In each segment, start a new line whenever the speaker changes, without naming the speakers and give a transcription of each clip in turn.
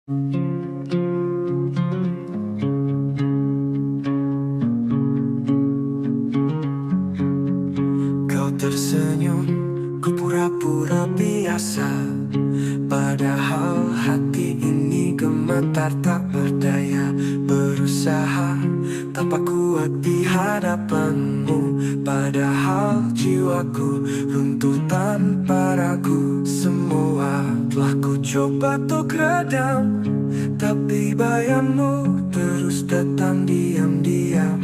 Kau tersenyum, ku pura-pura biasa. Padahal hati ini gemetar tak berdaya. Berusaha tampak kuat di hadapanmu. Padahal jiwaku runtuh tanpa ragu. Semua telah ku coba untuk redam, tapi bayangmu terus datang diam-diam.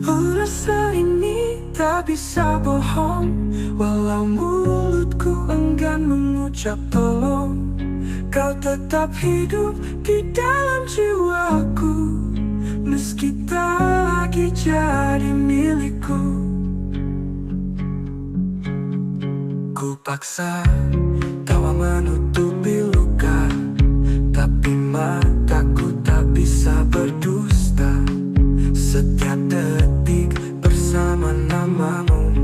Rasa ini tak bisa bohong, walau mulutku enggan mengucap tolong. Kau tetap hidup di dalam jiwaku, meski tak lagi jadi milikku. Ku paksa tawa menutupi luka, tapi mataku tak bisa berdusta. Setiap detik bersama namamu,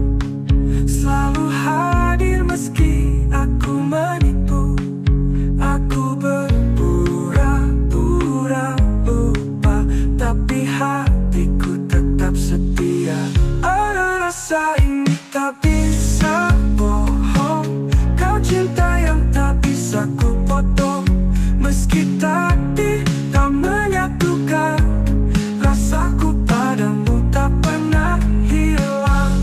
selalu hadir meski aku menipu. Aku berpura-pura lupa, tapi hatiku tetap setia. Ada rasa ini tak bisa bohong, kau cinta yang tak bisa ku potong. Meski takdir tak menyatukan, rasaku padamu tak pernah hilang.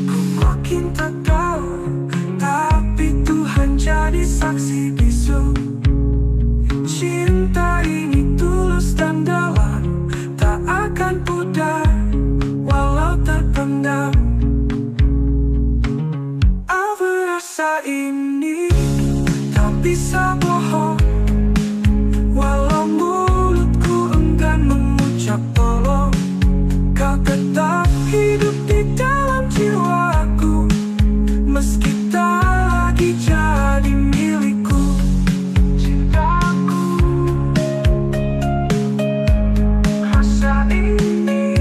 Ku makin tak tahu, tapi Tuhan jadi saksi bisu. Cinta ini tulus dan dalam, tak akan pudar walau terpendam. Apa rasa ini tak bisa bohong, walau mulutku enggan mengucap tolong. Kau tetap hidup di dalam jiwaku, meski tak lagi jadi milikku. Cintaku, rasa ini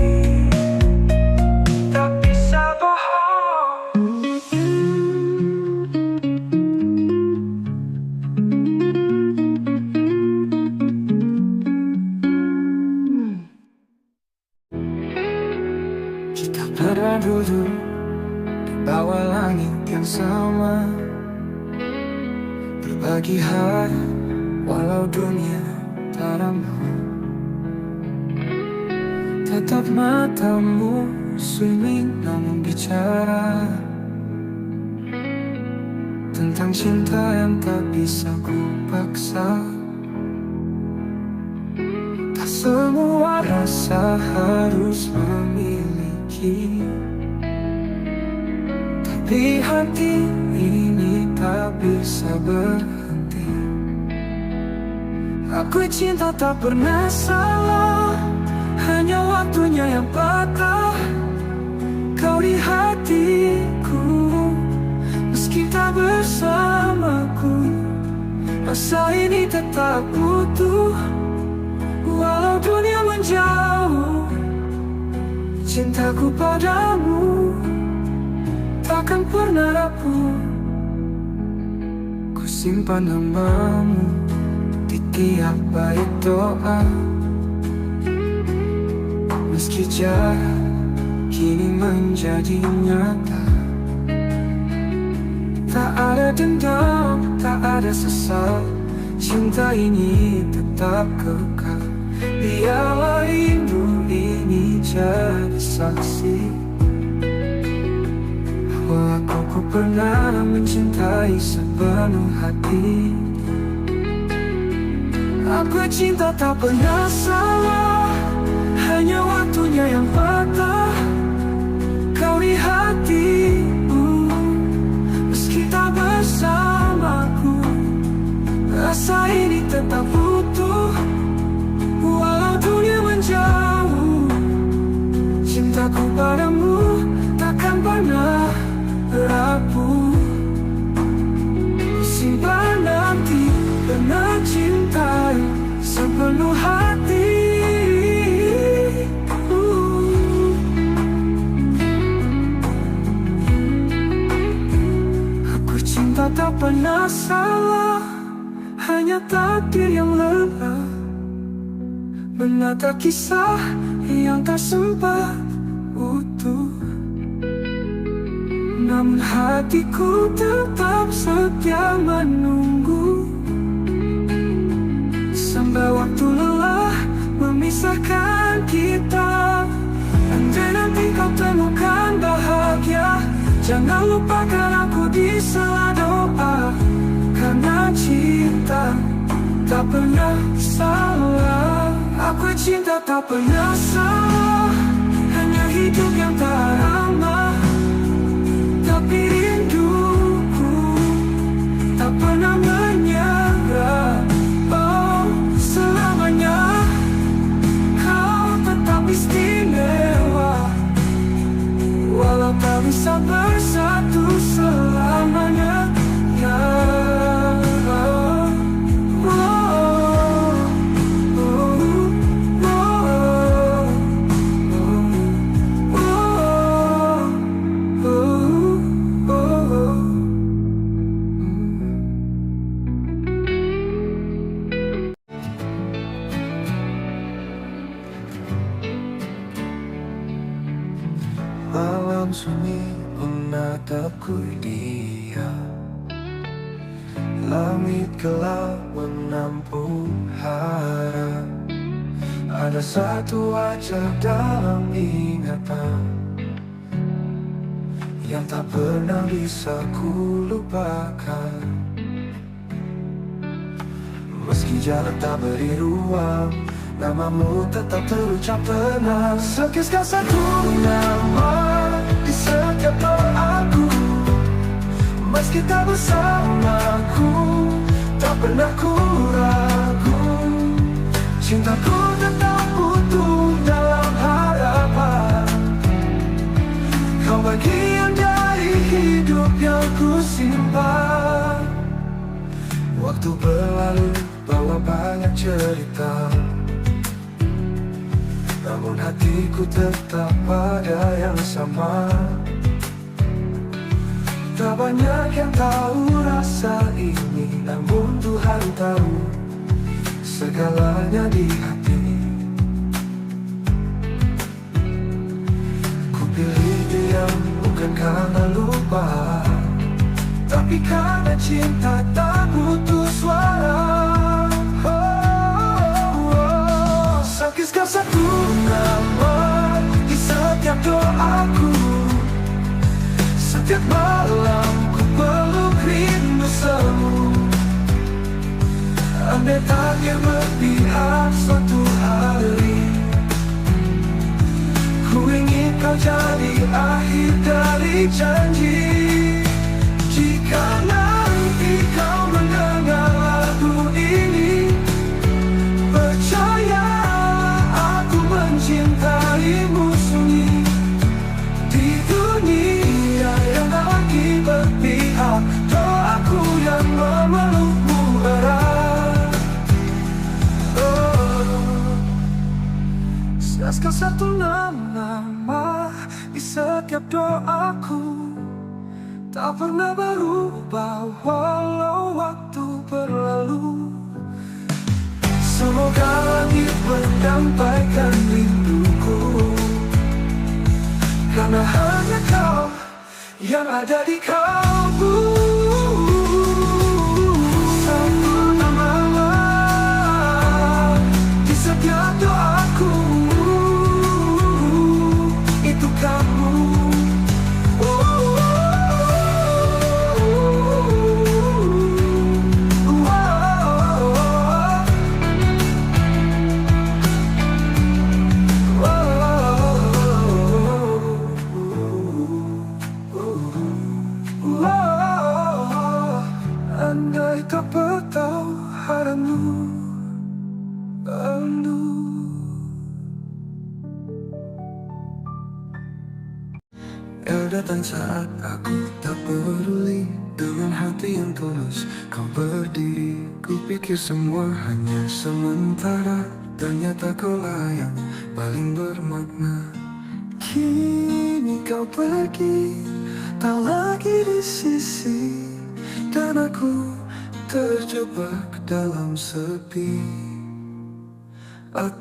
tak bisa bohong. Kita pernah duduk di bawah langit yang sama, berbagi hari walau dunia tak ramah. Tetap matamu sunyi namun bicara tentang cinta yang tak bisa ku paksa. Tak semua rasa harus memiliki, tapi hati ini tak bisa berhenti. Aku cinta tak pernah salah, hanya waktunya yang patah. Kau di hatiku, meski tak bersamaku. Rasa ini tetap utuh, walau dunia menjauh. Cintaku padamu takkan pernah rapuh. Ku simpan namamu di tiap bait doa, meski jarak kini menjadi nyata. Tak ada dendam, tak ada sesal, cinta ini tetap kekal. Biarlah rindu ini jadi saksi bahwa aku pernah mencintai sepenuh hati. Aku cinta tak pernah salah, hanya waktunya yang patah. Kau di hatiku, meski tak bersamaku. Rasa ini tetap utuh, walau dunia menjauh. Cintaku padamu takkan pernah rapuh. Simpan nanti pernah cintai sepenuh hati. Aku cinta tak pernah salah, hanya takdir yang lelah menata kisah yang tak sempat utuh. Namun hatiku tetap setia menunggu, sampai waktu lelah memisahkan kita. Andai nanti kau temukan bahagia, jangan lupakan aku di sela doa. Karena cinta tak pernah salah. Aku cinta tak pernah salah, hanya hidup yang tak ramah. Tapi rinduku tak pernah menyerah. Oh, selamanya kau tetap istimewa, walau tak bisa bersatu selamanya. Ya, malam sunyi menatapku dia, langit gelap menampung harap. Ada satu wajah dalam ingatan yang tak pernah bisa ku lupakan. Meski jalan tak beri ruang, namamu tetap terucap tenang. Sekisah satu nama di setiap doaku, meski tak bersamaku, tak pernah ku ragu. Cintaku tetap utuh dalam harapan. Kau bagian dari hidup yang ku simpan. Waktu berlalu bawa banyak cerita, namun hatiku tetap pada yang sama. Tak banyak yang tahu rasa ini, namun Tuhan tahu segalanya di hati. Ku pilih diam bukan karena lupa, tapi karena cinta tak butuh suara. Sekisah satu nama di setiap doaku, setiap malam ku peluk rindu semu. Andai takdir berpihak suatu hari, ku ingin kau jadi akhir dari janji. Jika nanti kau mendengar lagu ini, percaya aku mencintaimu sunyi. Di dunia yang tak lagi berpihak, doaku yang memelukmu erat. Sekisah satu nama di setiap doaku, tak pernah berubah walau waktu berlalu. Semoga langit menyampaikan rinduku, karena hanya kau yang ada di kalbu. Satu nama di setiap doaku, itu kamu. Andai tak bertahu haramu bandu. Datang saat aku tak peduli, dengan hati yang tulus kau berdiri. Ku pikir semua hanya sementara, ternyata kaulah yang paling bermakna. Kini kau pergi, tak lagi di sisi, dan aku terjebak dalam sepi.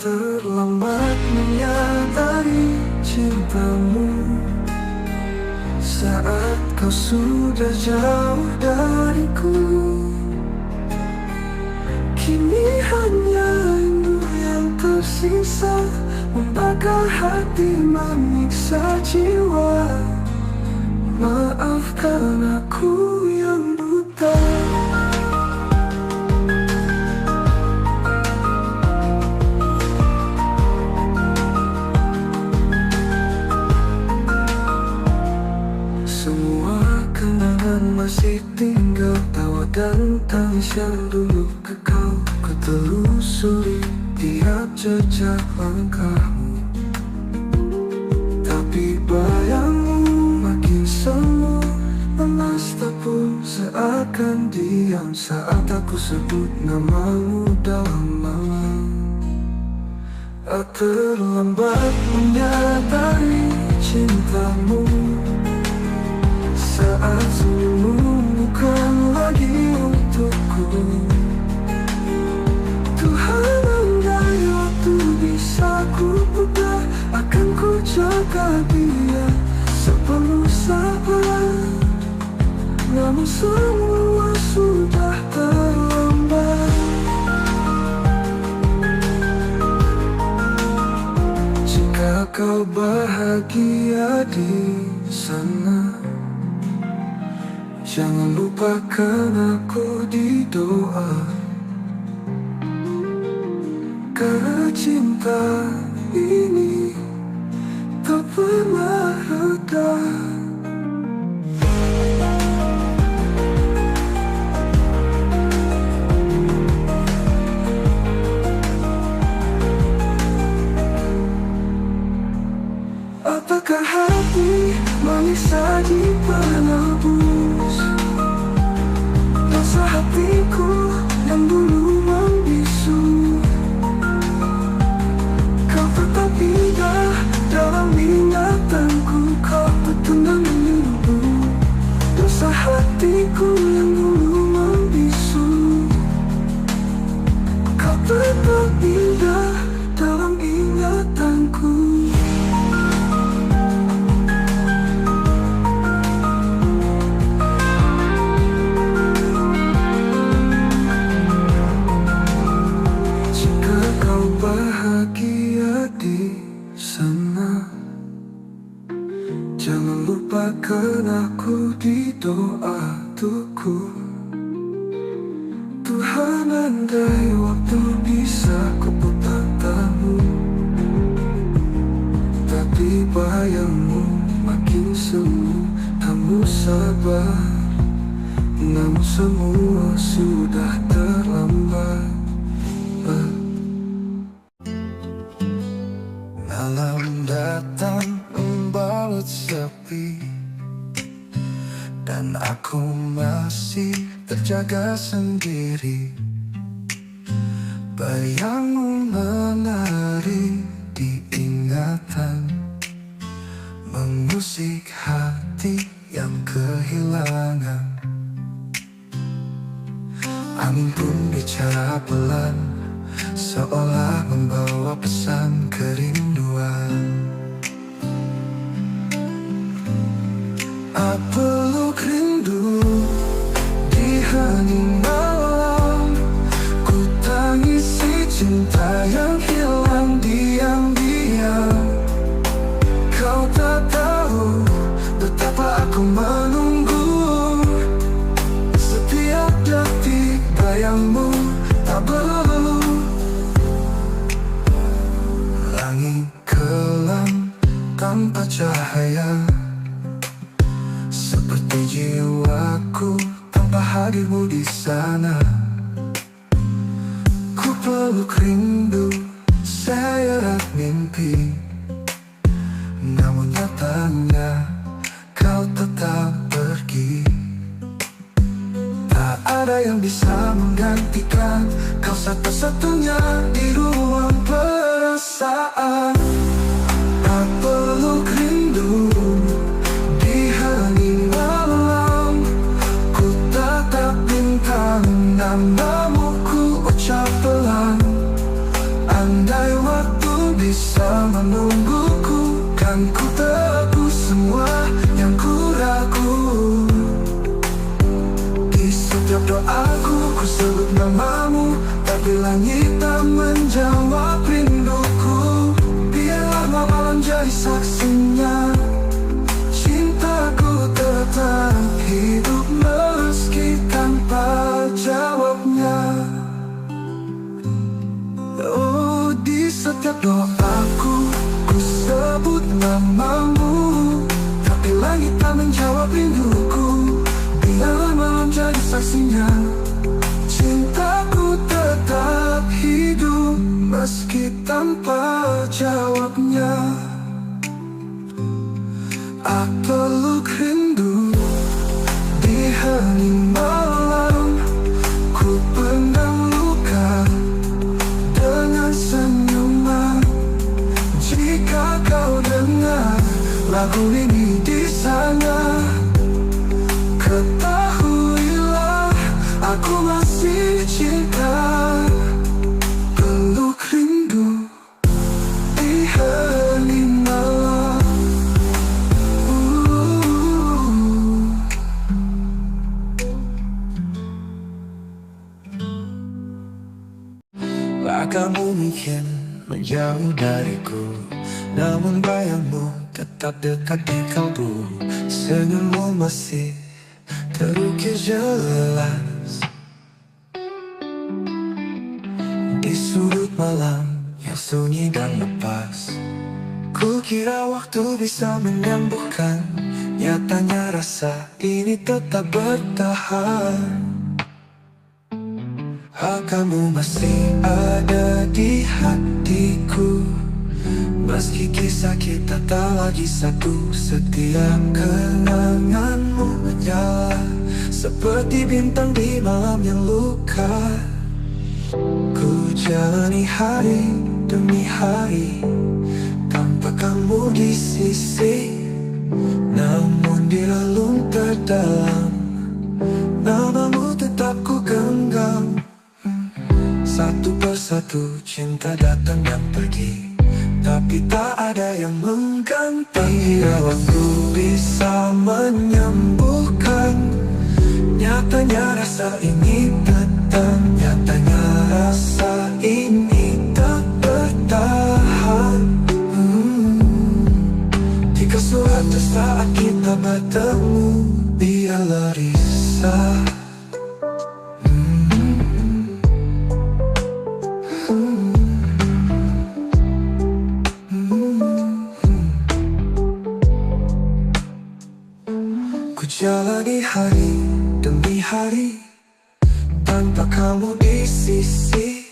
Terlambat menyadari cintamu saat kau sudah jauh dariku. Kini hanya rindu yang tersisa, membakar hati, menyiksa jiwa. Maafkan aku yang buta. Semua kenangan masih tinggal, tawa dan tangis yang dulu kekal. Ku telusuri tiap jejak langkahmu, tapi bayangmu makin semu, lemas tepung seakan diam saat aku sebut namamu dalam malam. Terlambat menyadari cintamu saat senyummu bukan lagi untukku. Tuhan, andai waktu bisa ku putar, akan ku jaga dia sepenuh sabar. Namun semua sudah terlambat. Jika kau bahagia di sana, jangan lupakan aku di doa. Karena cinta ini tak pernah reda. Apakah hati manis saji penebus dosa hatiku yang dulu membisu? Kau tetap indah dalam ingatanku, kau petundang menunggu dosa hatiku yang dulu membisu. Kau tetap indah dalam ingatanku. Bahagia di sana, jangan lupakan aku di doa tuku. Tuhan, andai waktu bisa ku putar tamu, tapi bayangmu makin semu, kamu sabar. Namun semua sudah terlambat. Malam datang membalut sepi, dan aku masih terjaga sendiri. Bayangmu menari di ingatan, mengusik hati yang kehilangan. Angin pun bicara pelan, seolah membawa pesan kerinduan. Peluk rindu di hening malam, ku tangisi cinta yang hilang diam-diam. Kau tak tahu betapa aku menunggu, setiap detik bayangmu tak berlalu. Langit kelam tanpa cahaya, seperti jiwaku tanpa hadirmu di sana. Ku peluk rindu, seret mimpi, namun nyatanya kau tetap pergi. Tak ada yang bisa menggantikan kau, satu-satunya di ruang perasaan. Tak peluk rindu di hening malam, ku tatap bintang namamu ku ucap pelan. Andai waktu bisa menungguku, kan ku tebus semua yang ku ragu. Di setiap doaku ku sebut namamu, tapi langit tak menjawab rinduku. Biarlah malam jadi saksinya, cintaku tetap hidup meski tanpa jawabnya. Oh, di setiap doaku ku sebut namamu, tapi langit tak menjawab rinduku. Biarlah malam jadi saksinya, cintaku tetap hidup meski tanpa jawabnya. Aku peluk rindu di hening malam, ku pendam luka dengan senyuman. Jika kau dengar lagu ini di sana, ketahuilah aku masih cinta. Peluk rindu di hening malam. Kamu mungkin menjauh dariku, namun bayangmu tetap dekat di kalbu. Senyummu masih terukir jelas di sudut malam yang sunyi dan lepas. Ku kira waktu bisa menyembuhkan, nyatanya rasa ini tetap bertahan. Kamu masih ada di hatiku, meski kisah kita tak lagi satu. Setiap kenanganmu menyala seperti bintang di malam yang luka. Ku jalani hari demi hari tanpa kamu di sisi, namun di relung terdalam namamu tetap ku genggam. Satu persatu cinta datang dan pergi, tapi tak ada yang mengganti. Bila waktu bisa menyembuhkan, nyatanya rasa ini datang. Nyatanya rasa ini tak bertahan. Jika suatu saat kita bertemu, biarlah risau. Jalani hari demi hari tanpa kamu di sisi,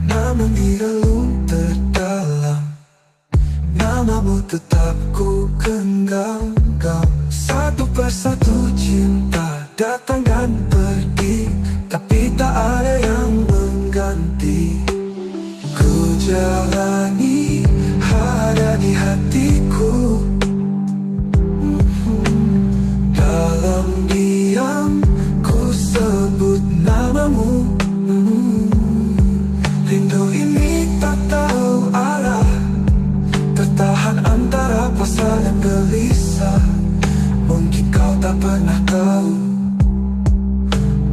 namun di relung terdalam namamu tetap ku genggam. Satu persatu cinta datang dan pergi, tapi tak ada yang mengganti. Ku jalani ada di hatiku, dalam diam ku sebut namamu. Rindu ini tak tahu arah, tertahan antara pasrah dan gelisah. Mungkin kau tak pernah tahu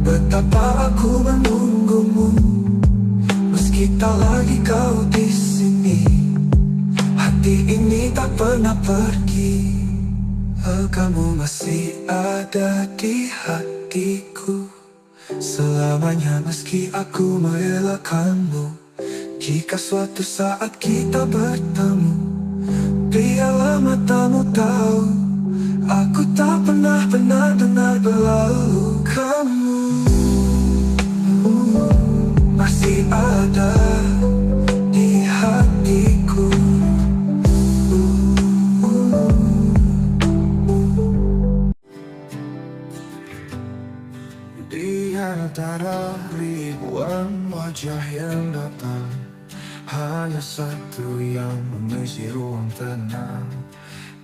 betapa aku menunggumu, meski tak lagi kau di sini. Hati ini tak pernah pergi. Kamu masih ada di hatiku selamanya, meski aku merelakanmu. Jika suatu saat kita bertemu, biarlah matamu tahu aku tak pernah benar-benar berlalu. Kamu masih ada di hatiku. Di antara ribuan wajah yang datang, hanya satu yang mengisi ruang tenang.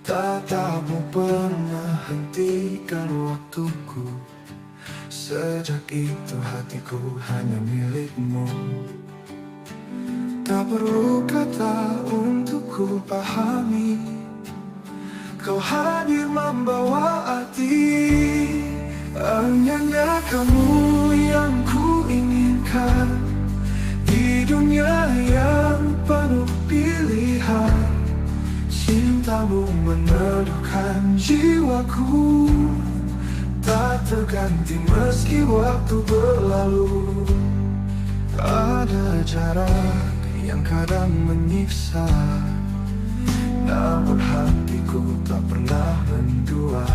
Tatapmu pernah hentikan waktuku Sejak itu hatiku hanya milikmu. Tak perlu kata untuk ku pahami, kau hadir membawa arti. Hanya kamu yang ku inginkan di dunia yang penuh pilihan. Cintamu meneduhkan jiwaku, tak terganti meski waktu berlalu. Ada jarak yang kadang menyiksa, namun hatiku tak pernah mendua.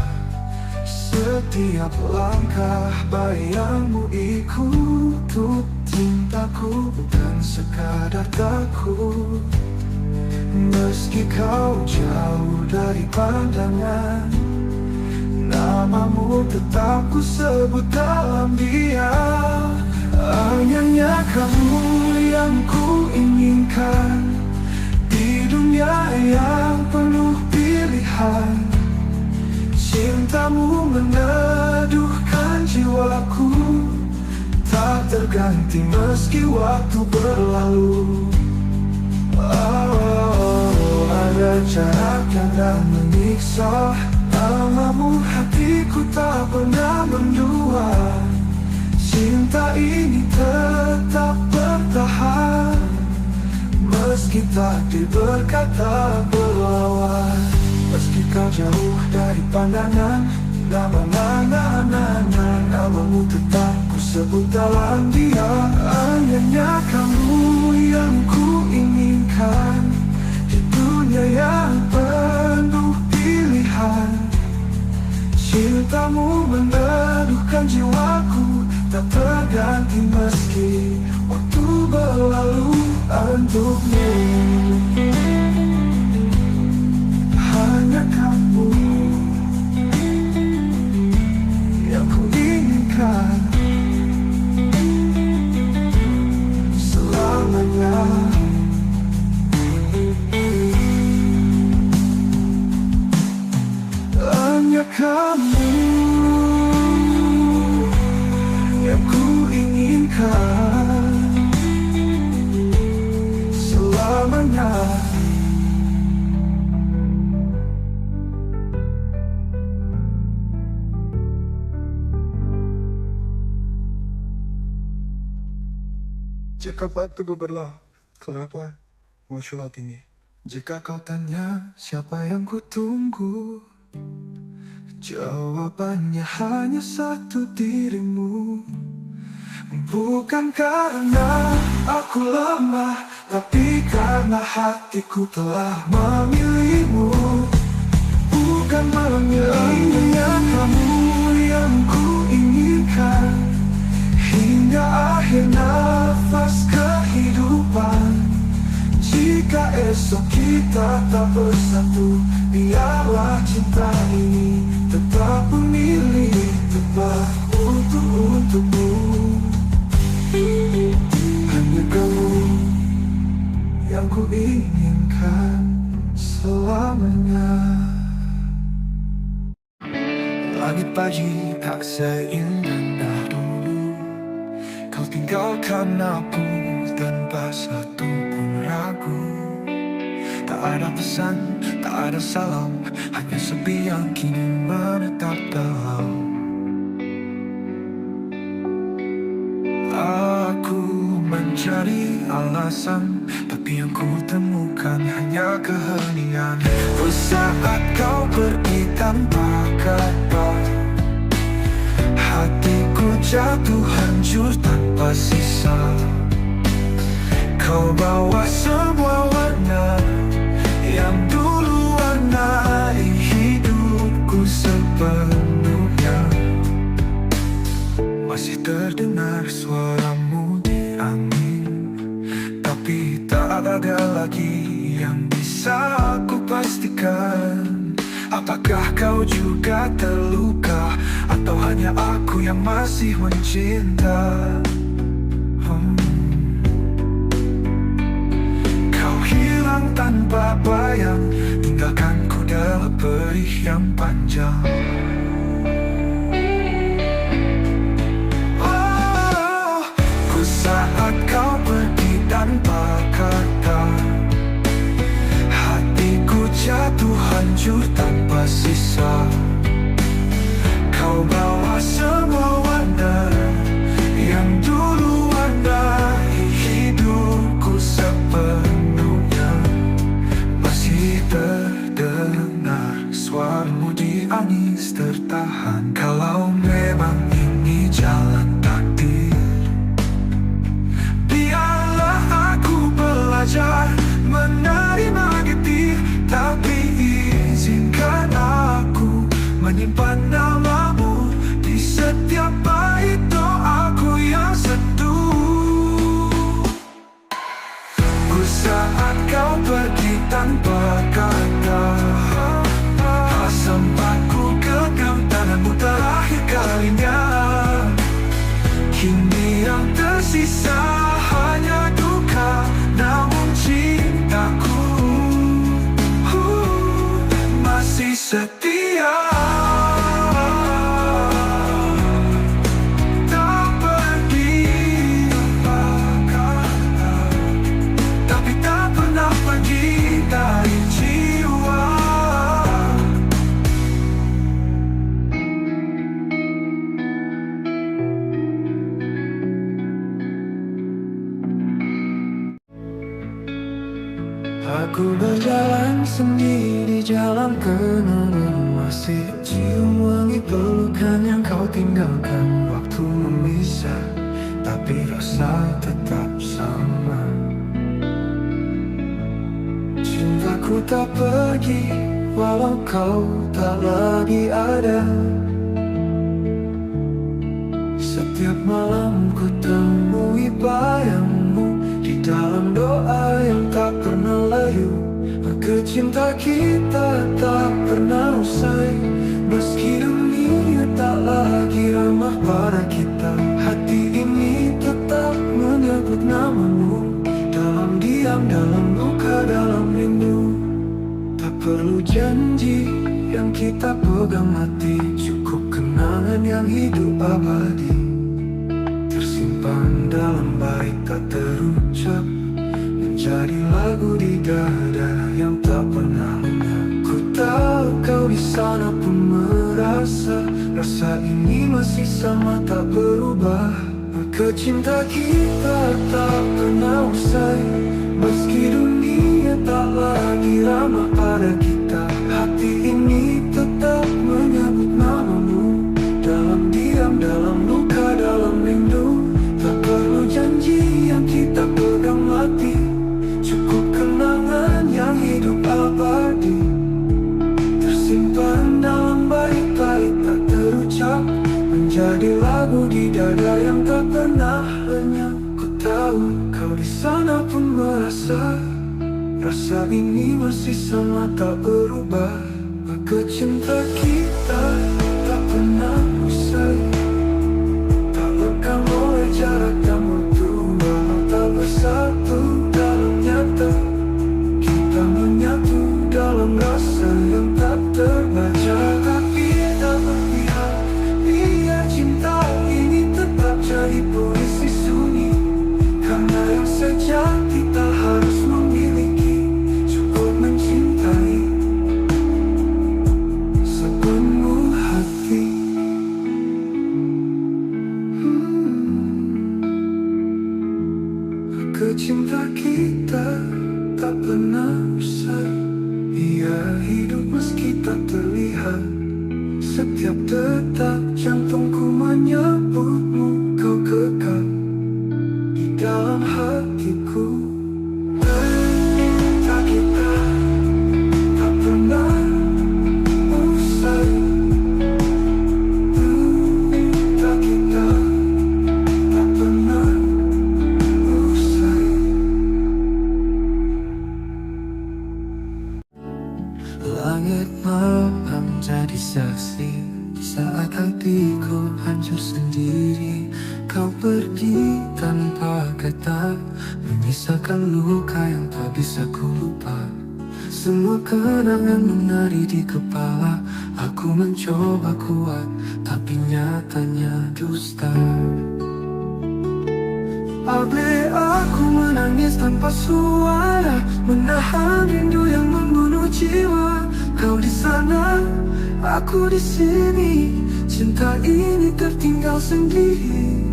Setiap langkah bayangmu ikut untuk cintaku, bukan sekadar takut. Meski kau jauh dari pandangan, namamu tetap ku sebut dalam diam. Hanya kamu yang ku inginkan di dunia yang penuh pilihan. Cintamu meneduhkan jiwaku, tak terganti meski waktu berlalu. Ada jarak yang tak menyiksa, namamu hatiku tak pernah mendua. Cinta ini tetap bertahan, meski takdir berkata berlawan. Meski kau jauh dari pandangan, namamu tetap ku sebut dalam diam. Hanya kamu yang ku inginkan di dunia yang penuh pilihan. Cintamu meneduhkan jiwaku, tak terganti meski waktu berlalu. Untukmu hanya kamu yang ku inginkan selamanya. Hanya kamu yang ku inginkan selamanya. Jika waktu berlalu, kenapa muncul ini? Jika kau tanya siapa yang ku tunggu, jawabannya hanya satu, dirimu. Bukan karena aku lemah, tapi karena hatiku telah memilihmu. Bukan memilihnya kamu yang ku inginkan hingga akhir nafas kehidupan. Jika esok kita tak bersatu, biarlah cinta ini tetap memilih tepat untukmu. Hanya kamu yang ku inginkan selamanya. Langit pagi tak seindah dulu, kau tinggalkan aku tanpa satu pun ragu. Tak ada pesan, tak ada salam, hanya sepi yang kini menetap dalam. Aku mencari alasan, tapi yang ku temukan hanya keheningan. Saat kau pergi tanpa kabar, hatiku jatuh hancur tanpa sisa. Kau bawa semua warna yang dulu warnai hidupku sepenuhnya. Masih terdengar suaramu di angin, tapi tak ada lagi yang bisa aku pastikan. Apakah kau juga terluka, atau hanya aku yang masih mencinta? Kau hilang tanpa bayang, tinggalkanku dalam perih yang panjang. hancur tanpa sisa. Kau bawa semua warna yang dulu warnai hidupku sepenuhnya. Masih terdengar suaramu di angis tertahan. Kalau memang ini jalan takdir, biarlah aku belajar menerima getir. Tapi izinkan aku menyimpan namamu di setiap bait doaku yang sentuh. Ku saat kau pergi tanpa kata, sempat ku genggam tanganmu terakhir kalinya. Kini yang tersisa hanya duka, namun cintaku masih setia. Tak pergi tapi tak pernah pergi dari jiwa. Aku berjalan sendiri, jalan kenangan, masih cium wangi pelukan yang kau tinggalkan. Waktu memisah, tapi rasa tetap sama. Cintaku tak pergi, walau kau tak lagi ada. Setiap malam ku temui bayangmu di dalam doa yang tak pernah layu. Maka cinta kita tak pernah usai, meski dunia tak lagi ramah pada kita. Hati ini tetap menyebut namamu, dalam diam, dalam luka, dalam rindu. Tak perlu janji yang kita pegang mati, cukup kenangan yang hidup abadi, tersimpan dalam bait tak terucap, menjadi lagu di dada yang tak pernah lenyap. Ku tahu kau di sana pun merasa rasa ini masih sama tak berubah. Maka cinta kita tak pernah usai, meski dunia tak lagi ramah pada kita. Hati ini tetap menyebut namamu, dalam diam, dalam luka, dalam rindu. Tak perlu janji yang kita pegang mati, cukup kenangan yang hidup abadi, tersimpan dalam bait-bait tak terucap, menjadi lagu di dada yang tak pernah lenyap. Ku tahu kau di sana pun merasa rasa ini masih sama tak berubah. Maka cinta kita tak pernah usai, tak lekang oleh jarak dan waktu, walau tak bersatu dalam nyata. Kita menyatu dalam rasa yang tak terbaca. Tapi tak berpihak, biar cinta ini tetap jadi puisi sunyi. Karena yang sejati tak harus memiliki, cukup mencintai sepenuh hati. Cinta kita tak pernah usai, ia hidup meski tak terlihat. Setiap detak jantungku menyebutmu, kau kekal di dalam hatiku. Cinta kita tak pernah usai, cinta kita tak pernah usai. Langit malam jadi saksi saat hatiku hancur sendiri. Kau pergi tanpa kata, menyisakan luka yang tak bisa ku lupa. Semua kenangan menari di kepala. Aku mencoba kuat, tapi nyatanya dusta. Abe aku menangis tanpa suara, menahan rindu yang membunuh jiwa. Kau di sana, aku di sini. Cinta ini tertinggal sendiri.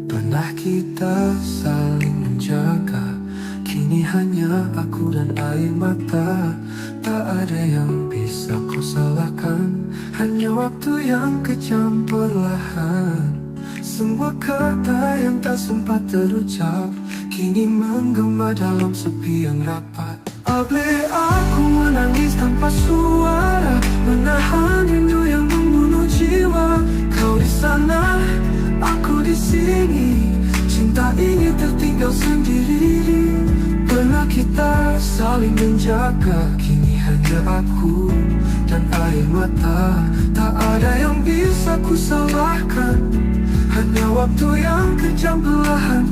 Pernah kita saling menjaga, kini hanya aku dan air mata. Tak ada yang bisa kau salahkan, hanya waktu yang kejam perlahan. Semua kata yang tak sempat terucap kini menggema dalam sepi yang rapat. Boleh aku menangis tanpa suara, menahan rindu yang membunuh jiwa. Kau di sana, aku di sini. Cinta ini tertinggal sendiri. Pernah kita saling menjaga, kini hanya aku dan air mata. Tak ada yang bisa ku salahkan, hanya waktu yang kejam perlahan.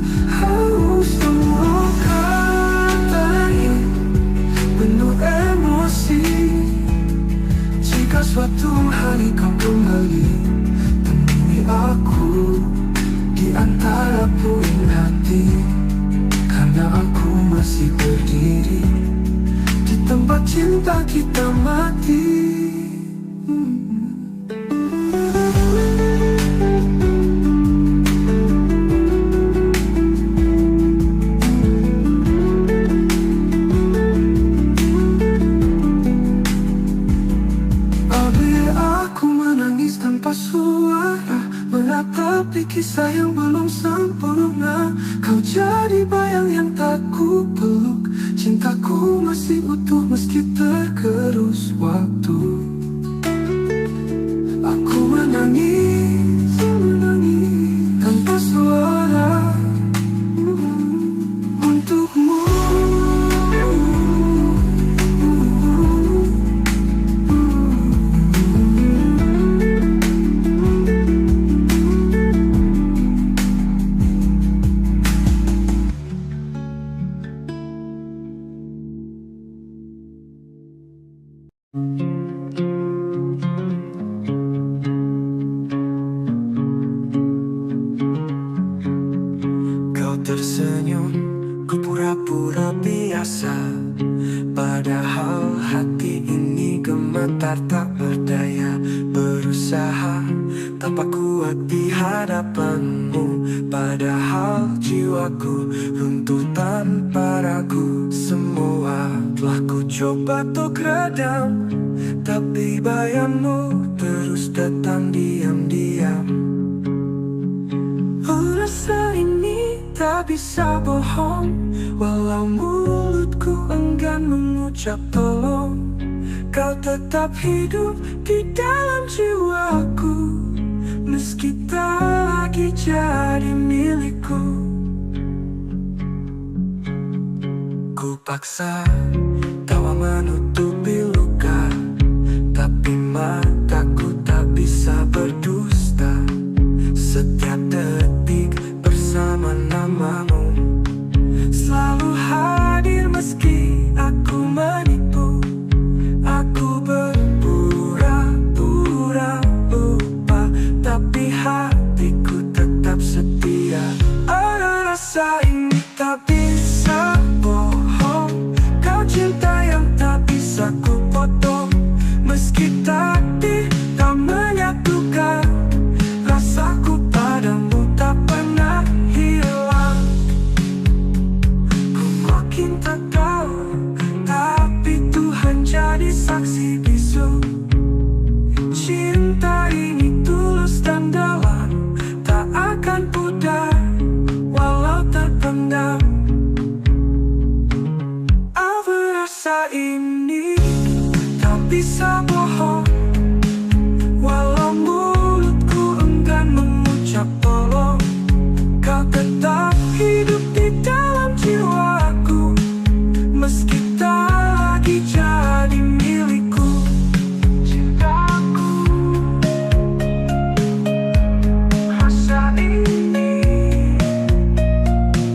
Semua kata ini penuh emosi. Jika suatu hari kau kembali, temui aku di antara puing hati. Karena aku masih berdiri di tempat cinta kita mati. Tanpa suara, menatapi kisah yang belum sempurna. Kau jadi bayang yang tak ku peluk. Cintaku masih utuh meski tergerus waktu. Aku menangis, tanpa suara untukmu. Kau tersenyum, ku pura-pura biasa. Padahal hati ini gemetar tak berdaya. Berusaha tanpa kuat di hadapanmu. Padahal jiwaku runtuh tanpa ragu. Semua telah ku coba untuk redam, tapi bayangmu terus datang diam-diam. Rasa ini tak bisa bohong, walau mulutku enggan mengucap tolong. Kau tetap hidup di dalam jiwaku, meski tak lagi jadi milikku. Ku paksa tawa menutupi luka, tapi mataku tak bisa berdusta. Setiap detik bersama namamu, selalu hadir meski aku menipu. Aku berpura-pura lupa, tapi hatiku tetap setia. Ada rasa ini tak bisa bohong. Kau cinta yang tak bisa ku potong, meski takdir tak menyatukan. Rasaku padamu tak pernah hilang. Ku makin tak tahu, tapi Tuhan jadi saksi bisu. Cinta ini tulus dan dalam, tak akan pudar walau terpendam. Apa rasa ini tak bisa bohong, walau mulutku enggan mengucap tolong. Kau tetap hidup di dalam jiwaku, meski tak lagi jadi milikku. Cintaku, rasa ini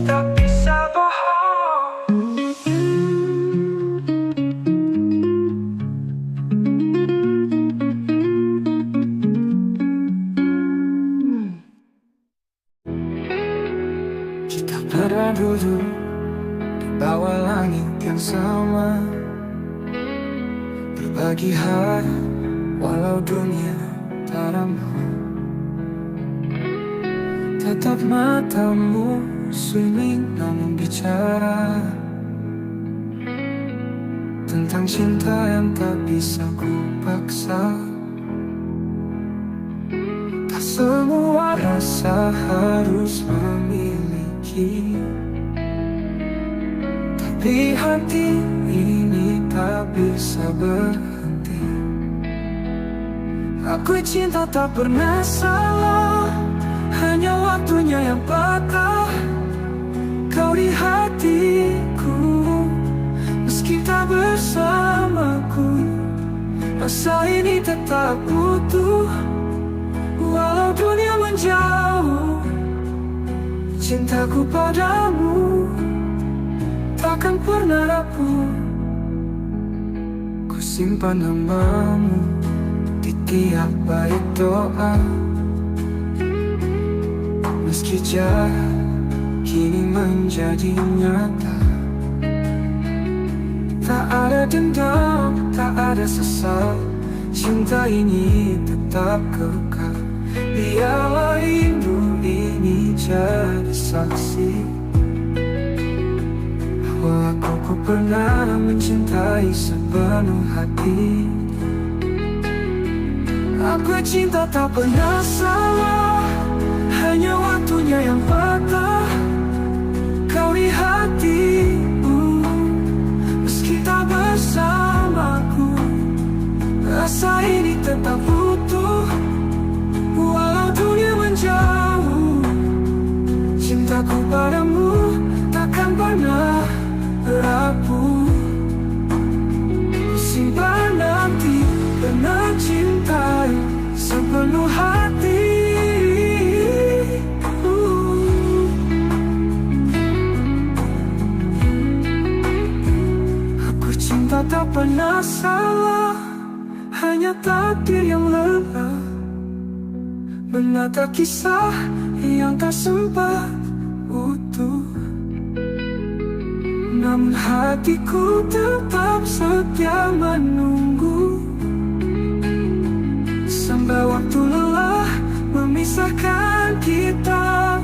tak bisa bohong. Kita pernah duduk di bawa langit yang sama, berbagi hati walau dunia tak ramah. Tetap matamu swimming namun bicara tentang cinta yang tak bisa ku paksa. Tak semua rasa harus memiliki, tapi hati ini tak bisa berhenti. Aku cinta tak pernah salah, hanya waktunya yang patah. Kau di hatiku, meski tak bersamaku, rasa ini tetap utuh. Walau dunia menjauh, cintaku padamu takkan pernah rapuh. Ku simpan namamu di tiap bait doa, meski jahat kini menjadi nyata. Tak ada dendam, tak ada sesal, cinta ini tetap kekal. Biarlah rindu ini jadi saksi bahwa aku pernah mencintai sepenuh hati. Aku cinta tak pernah salah, hanya waktunya yang patah. Kau di hatiku, meski tak bersamaku, rasa ini tetap utuh. Walau dunia menjauh, cintaku padamu takkan pernah rapuh. Simpan nanti pernah cintai sepenuh hati. Aku cinta tak pernah salah, hanya takdir yang lelah menata kisah yang tak sempat utuh. Namun hatiku tetap setia menunggu, sampai waktu lelah memisahkan kita.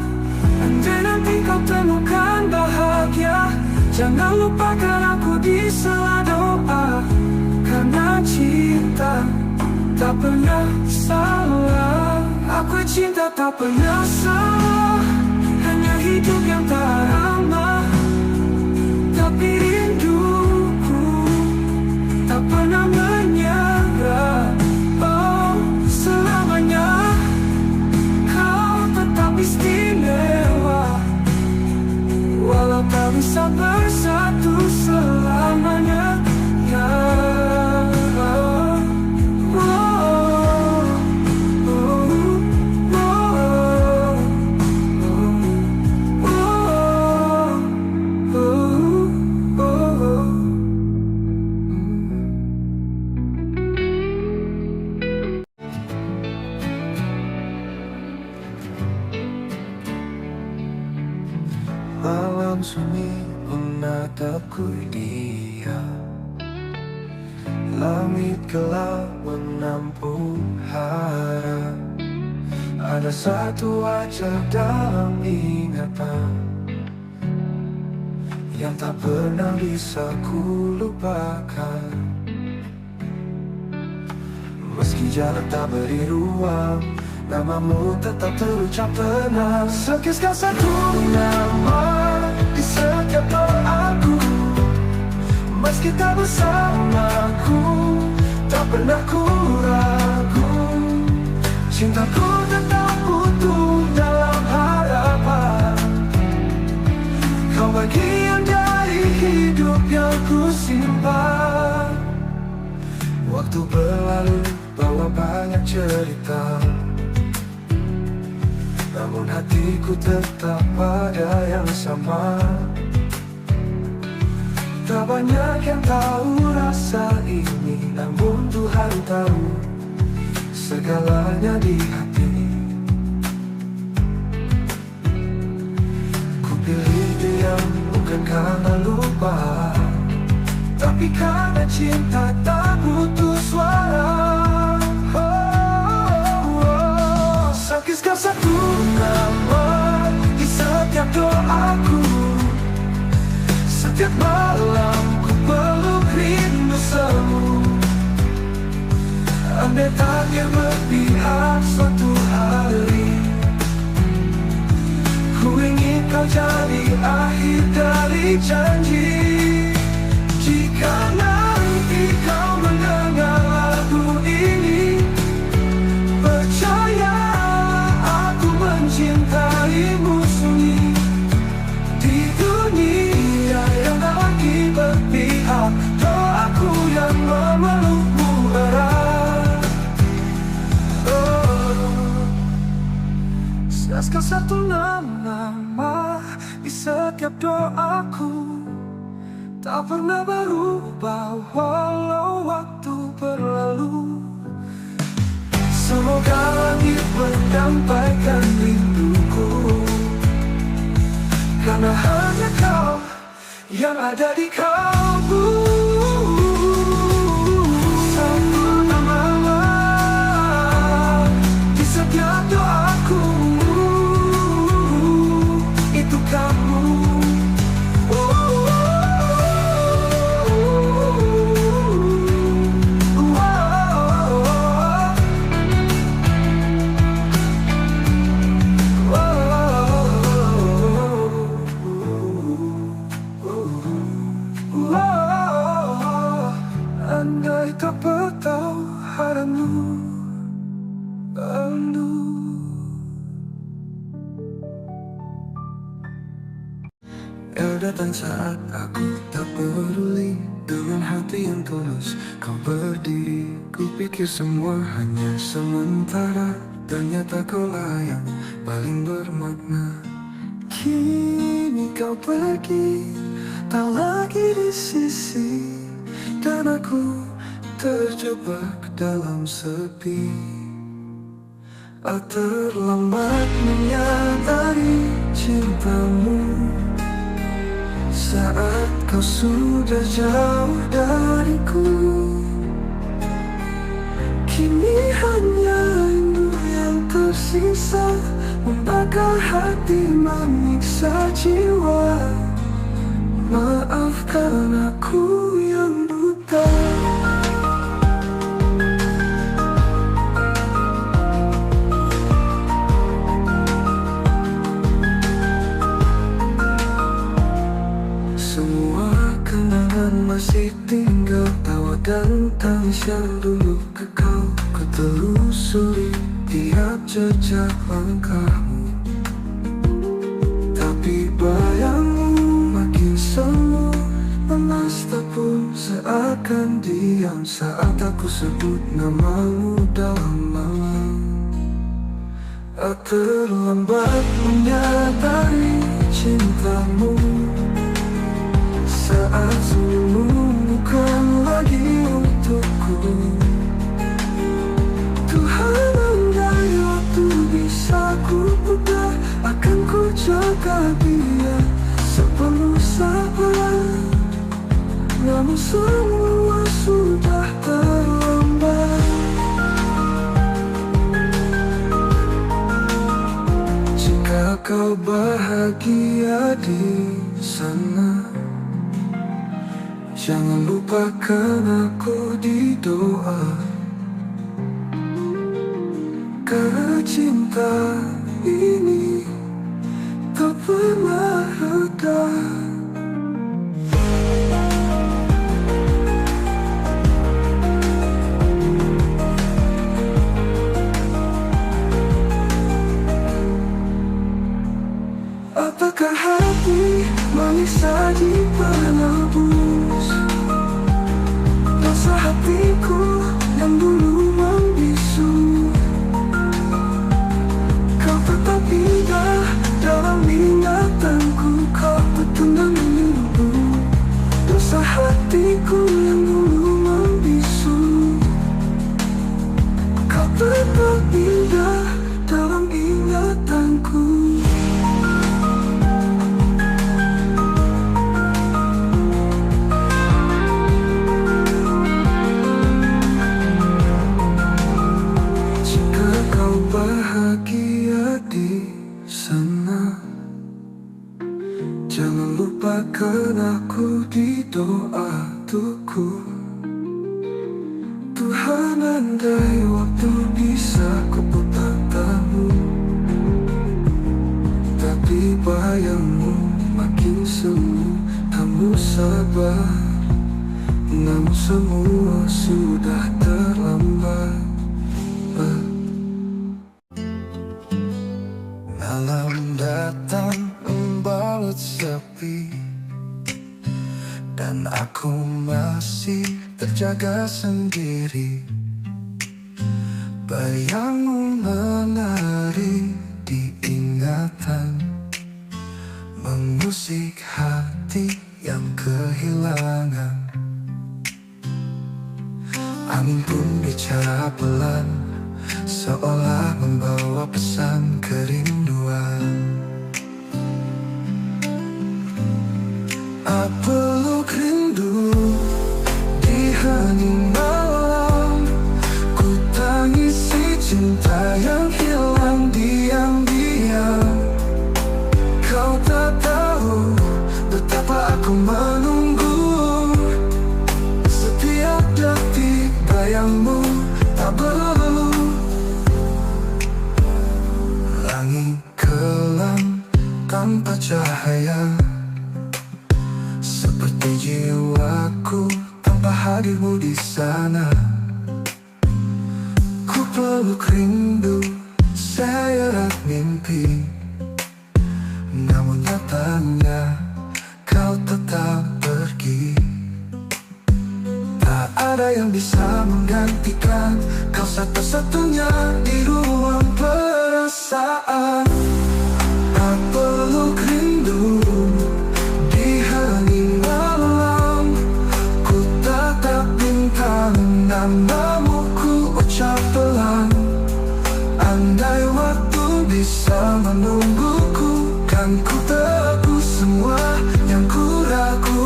Andai nanti kau temukan bahagia, jangan lupakan aku di sela doa. Karena cinta tak pernah salah. Aku cinta tak pernah salah, hanya hidup yang tak ramah. Tapi rinduku tak pernah menyerah. Oh, selamanya kau tetap istimewa, walau tak bisa bersatu selamanya. Ya, malam sunyi menatapku dia, langit gelap menampung harap. Ada satu wajah dalam ingatan yang tak pernah bisa ku lupakan. Meski jarak tak beri ruang, namamu tetap terucap tenang. Sekiskan satu nama di setiap doaku, meski tak bersamaku, tak pernah ku ragu. Cintaku tetap utuh dalam harapan. Kau bagian dari hidup yang ku simpan. Waktu berlalu bawa banyak cerita, namun hatiku tetap pada yang sama. Tak banyak yang tahu rasa ini, namun Tuhan tahu segalanya di hati. Ku pilih diam bukan karena lupa, tapi karena cinta tak butuh suara. Sakitkan satu nama di setiap doaku, setiap malam ku peluk rindu semu. Andai takdir berpihak suatu hari, ku ingin kau jadi akhir dari janji. Jika nanti kau mendengar lagu ini, percaya aku mencintaimu sunyi. Di dunia yang tak lagi berpihak, doaku yang memelukmu erat. Siaskan satu nama di setiap doaku, tak pernah berubah walau waktu berlalu. Semoga langit menyampaikan rinduku, karena hanya kau yang ada di kalbu. Satu nama di setiap doaku, itu kamu. Andai tak bertahu haramu bandu. Kau datang saat aku tak peduli, dengan hati yang tulus kau berdiri. Ku pikir semua hanya sementara, ternyata kaulah yang paling bermakna. Kini kau pergi, tak lagi di sisi, dan aku terjebak dalam sepi. Terlambat menyadari cintamu saat kau sudah jauh dariku. Kini hanya rindu yang tersisa, membakar hati, menyiksa jiwa. Maafkan aku yang buta. Semua kenangan masih tinggal, tawa dan tangis yang dulu kekal. Ku telusuri tiap jejak langkahmu, tapi bayangmu makin semu, lemas tak pun seakan diam saat aku sebut namamu dalam malam. Terlambat menyadari cintamu saat senyummu bukan lagi untukku. Tuhan, andai waktu bisa ku putar, akan ku jaga dia sepenuh sabar. Namun semua sudah terlambat. Jika kau bahagia di sana, jangan lupakan aku di doa, karena cinta ini tak pernah reda. Apakah hati manis saji penebus dosa hatiku yang dulu membisu? Kau tetap indah dalam ingatanku, kau bertundang menunggu dosa hatiku yang dulu membisu. Kau tetap indah dalam ingatanku. di sana. Jangan lupakan aku di doa tuku. Tuhan, andai waktu bisa kuputar tahu, tapi bayangmu makin semu. Kamu sabar, namun semua sudah terlambat. Malam datang membalut sepi, dan aku masih terjaga sendiri. Bayangmu menari di ingatan, mengusik hati yang kehilangan. Angin pun bicara pelan, seolah membawa pesan kerinduan. Peluk rindu di hening malam, ku tangisi cinta yang hilang diam-diam. Kau tak tahu betapa aku menunggu, setiap detik bayangmu tak berlalu. Langit kelam tanpa cahaya, seperti jiwaku tanpa hadirmu di sana. Ku peluk rindu, seret mimpi, namun nyatanya kau tetap pergi. Tak ada yang bisa menggantikan kau, satu-satunya di ruang perasaan. Tak peluk rindu di hening malam, ku tatap bintang, namamu ku ucap pelan. Andai waktu bisa menungguku, kan ku tebus semua yang ku ragu.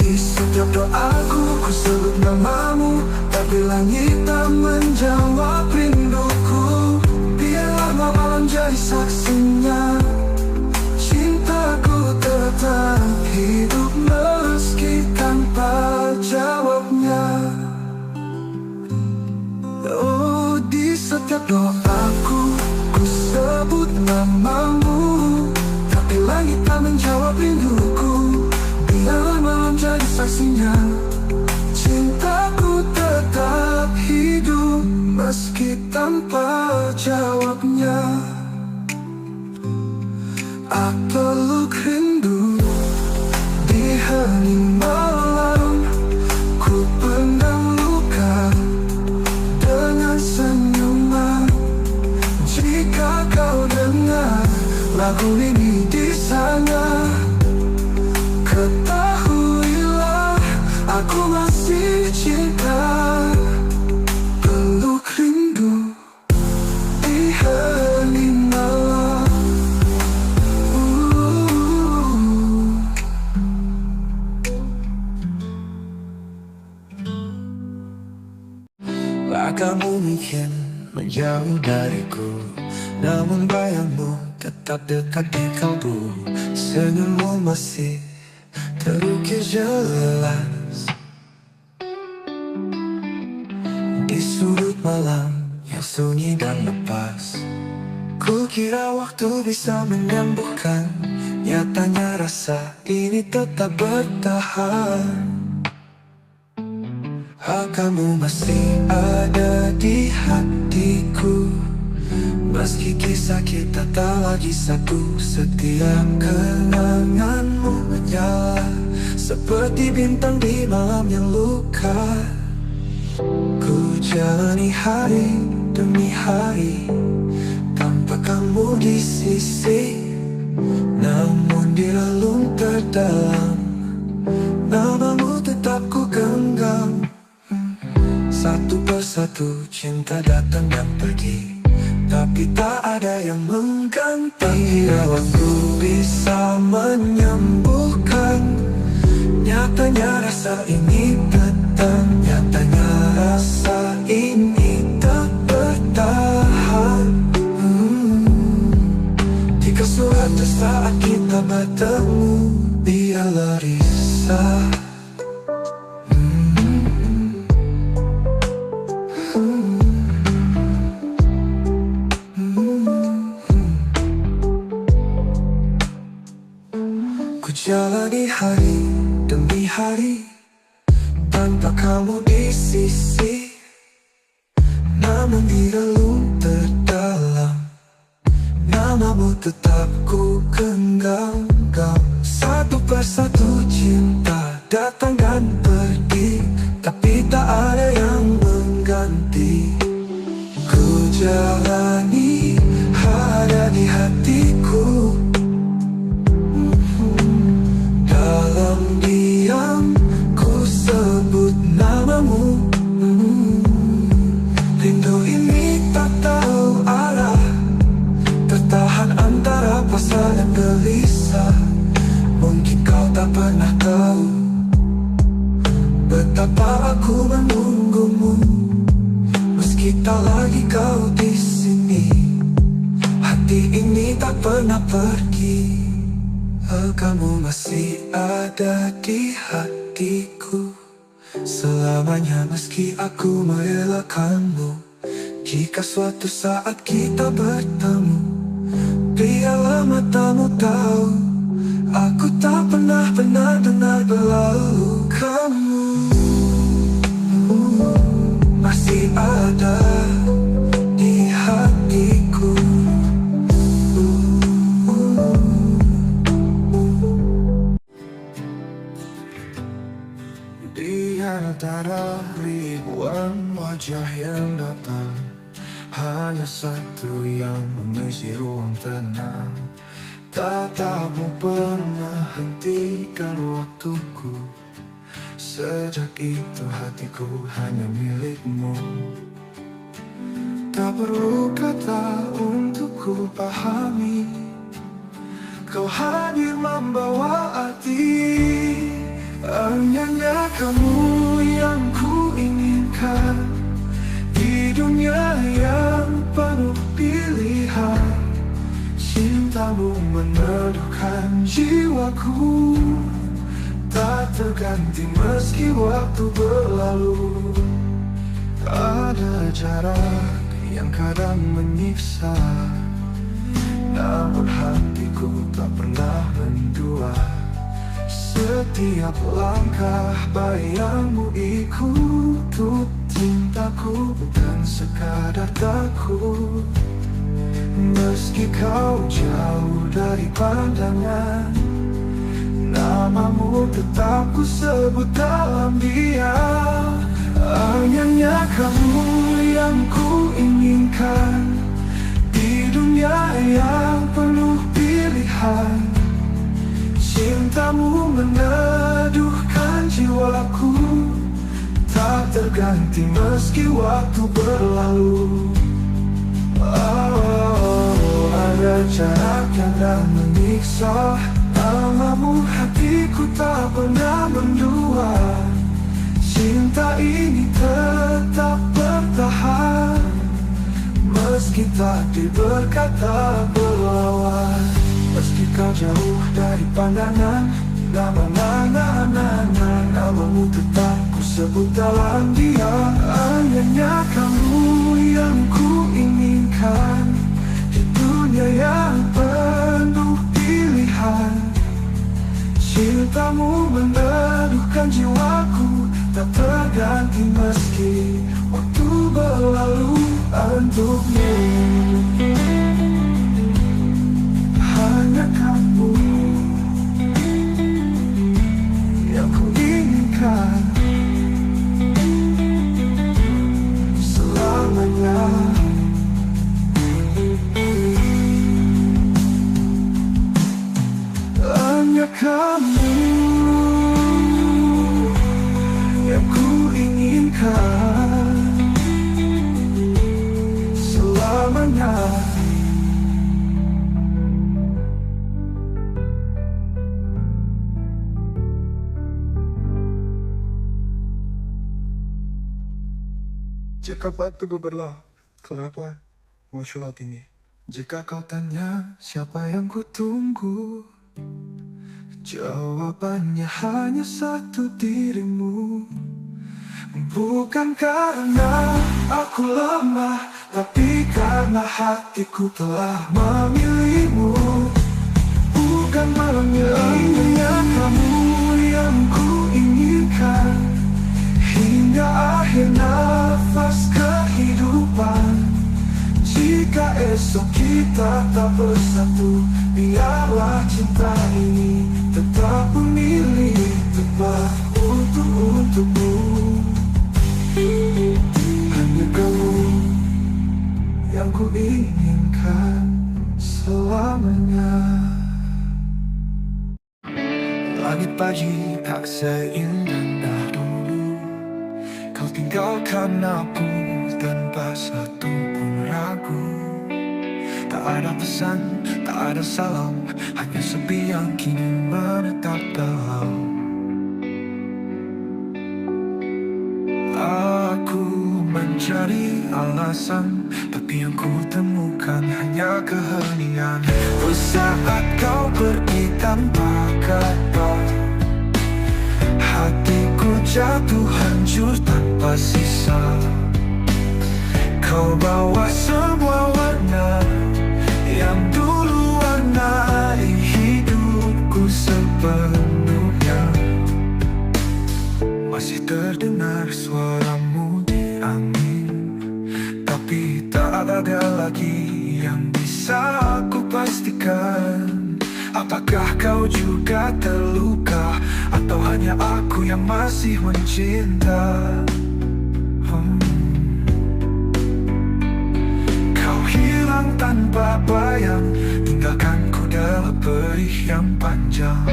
Di setiap doaku ku sebut namamu, tapi langit tak menjawab rinduku. Biarlah malam jadi saksinya, cintaku tetap hidup meski tanpa jawabnya. Oh, di setiap doaku ku sebut namamu, tapi langit tak menjawab rinduku. Biarlah malam jadi saksinya, cintaku tetap hidup meski tanpa jawabnya. Aku peluk rindu di hening malam, ku pendam luka dengan senyuman. Jika kau dengar lagu ini di sana, ketahuilah aku masih cinta. Peluk rindu di hening malam. Kamu mungkin menjauh dariku, namun bayangmu tetap dekat di kalbu. Senyummu masih terukir jelas di sudut malam yang sunyi dan lepas. Ku kira waktu bisa menyembuhkan, nyatanya rasa ini tetap bertahan. Kamu masih ada di hatiku, meski kisah kita tak lagi satu. Setiap kenanganmu menyala seperti bintang di malam yang luka. Ku jalani hari demi hari tanpa kamu di sisi, namun di relung terdalam namamu tetap ku genggam. Satu persatu cinta datang dan pergi, tapi tak ada yang mengganti. Bila waktu bisa menyembuhkan, nyatanya rasa ini tetap. Nyatanya rasa ini tak bertahan. jalani hari demi hari tanpa kamu di sisi. Namun di relung terdalam namamu tetap ku genggam. Satu persatu cinta datang dan pergi, tapi tak ada yang mengganti. Ku jalani ada di hatiku. Dalam diam ku sebut namamu. Rindu ini tak tahu arah, tertahan antara pasrah dan gelisah. Mungkin kau tak pernah tahu betapa aku menunggumu. Meski tak lagi kau di sini, hati ini tak pernah pergi. Kamu masih ada di hatiku selamanya, meski aku merelakanmu. Jika suatu saat kita bertemu, biarlah matamu tahu aku tak pernah benar-benar berlalu. Kamu masih ada di hatiku. Di antara ribuan wajah yang datang, hanya satu yang mengisi ruang tenang. Tatapmu pernah hentikan waktuku. Sejak itu hatiku hanya milikmu. Tak perlu kata untuk ku pahami, kau hadir membawa arti. Hanya kamu yang ku inginkan di dunia yang penuh pilihan. Cintamu meneduhkan jiwaku, tak terganti meski waktu berlalu. Ada jarak yang kadang menyiksa, namun hatiku tak pernah mendua. Setiap langkah bayangmu ikut cintaku, bukan sekadar takut. Meski kau jauh dari pandangan, namamu tetap ku sebut dalam diam. Hanya kamu yang ku inginkan di dunia yang penuh pilihan. Cintamu meneduhkan jiwaku, tak terganti meski waktu berlalu. Ada jarak yang tak menyiksa, namamu hatiku tak pernah mendua. Cinta ini tetap bertahan, meski takdir berkata berlawan. Meski kau jauh dari pandangan, namamu tetap ku sebut dalam diam. Hanya kamu yang ku inginkan di dunia yang penuh pilihan. Cintamu meneduhkan jiwaku, tak terganti meski waktu berlalu. Untukmu hanya kamu yang ku inginkan selamanya. Hanya kamu yang ku inginkan selamanya. Jika waktu berlalu, kenapa muncul ini? Jika kau tanya siapa yang ku tunggu, jawabannya hanya satu, dirimu. Bukan karena aku lemah, tapi karena hatiku telah memilihmu. Bukan memilihmu yang kamu yang ku inginkan hingga akhir nafas kehidupan. Jika esok kita tak bersatu, biarlah cinta ini tetap memilih tempat untukmu. Hanya kamu yang ku inginkan selamanya. Langit pagi tak seindah dulu, kau tinggalkan aku tanpa satu pun ragu. Tak ada pesan, tak ada salam, hanya sepi yang kini menetap dalam. Aku mencari alasan, tapi yang ku temukan hanya keheningan. Saat kau pergi tanpa kata, hatiku jatuh hancur tanpa sisa. Kau bawa semua warna yang dulu warnai hidupku sepenuhnya. Masih terdengar suaramu di angin, tapi tak ada lagi yang bisa aku pastikan. Apakah kau juga terluka, atau hanya aku yang masih mencinta? Kau hilang tanpa bayang, tinggalkanku dalam perih yang panjang.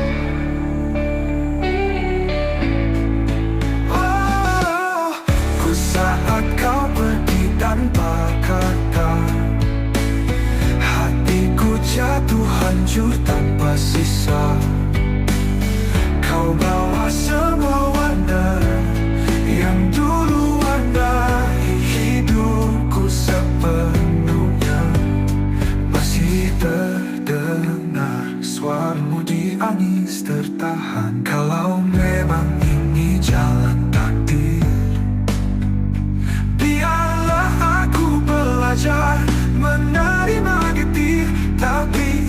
Saat kau pergi tanpa kata, hatiku jatuh hancur tanpa sisa. Kau bawa semua warna yang dulu warnai hidupku sepenuhnya. Masih terdengar suaramu di angin tertahan. Kalau memang ini jalan takdir, menerima getir, tapi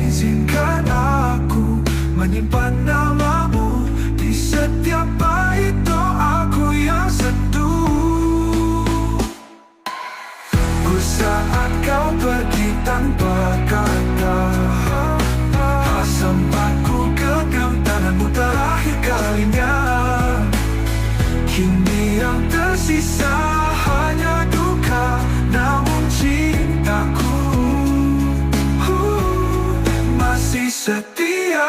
izinkan aku menyimpan namamu di setiap bait doaku yang sentuh. Saat kau pergi tanpa kata, sempat ku genggam tanganmu terakhir kalinya. Kini yang tersisa hanya duka, namun cintaku masih setia.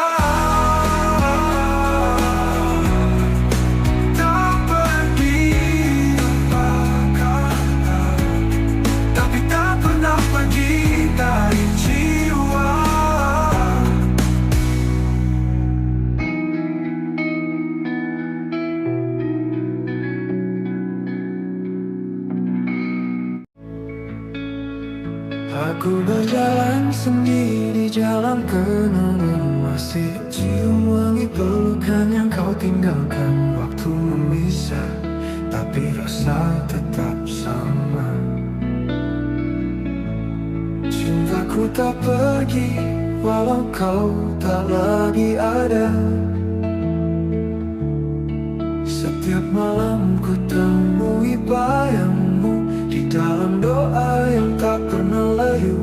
Tak pergi tanpa kata, tapi tak pernah pergi dari jiwa. Aku berjalan sendiri, jalan kenangan, masih cium wangi pelukan yang kau tinggalkan. Waktu memisah, tapi rasa tetap sama. Cintaku tak pergi, walau kau tak lagi ada. Setiap malam ku temui bayangmu di dalam doa yang tak pernah layu.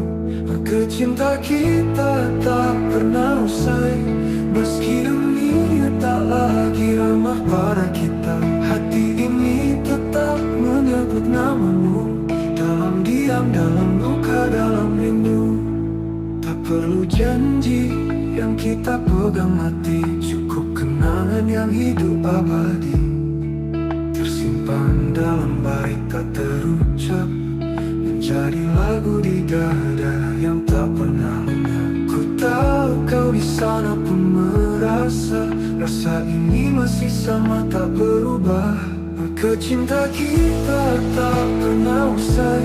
Maka cinta kita tak pernah usai, meski dunia tak lagi ramah pada kita. Hati ini tetap menyebut namamu, dalam diam, dalam luka, dalam rindu. Tak perlu janji yang kita pegang mati, cukup kenangan yang hidup abadi, tersimpan dalam bait tak terucap, menjadi lagu di dada yang tak pernah lenyap. Ku tahu kau di sana pun merasa, rasa ini masih sama tak berubah. Maka cinta kita tak pernah usai,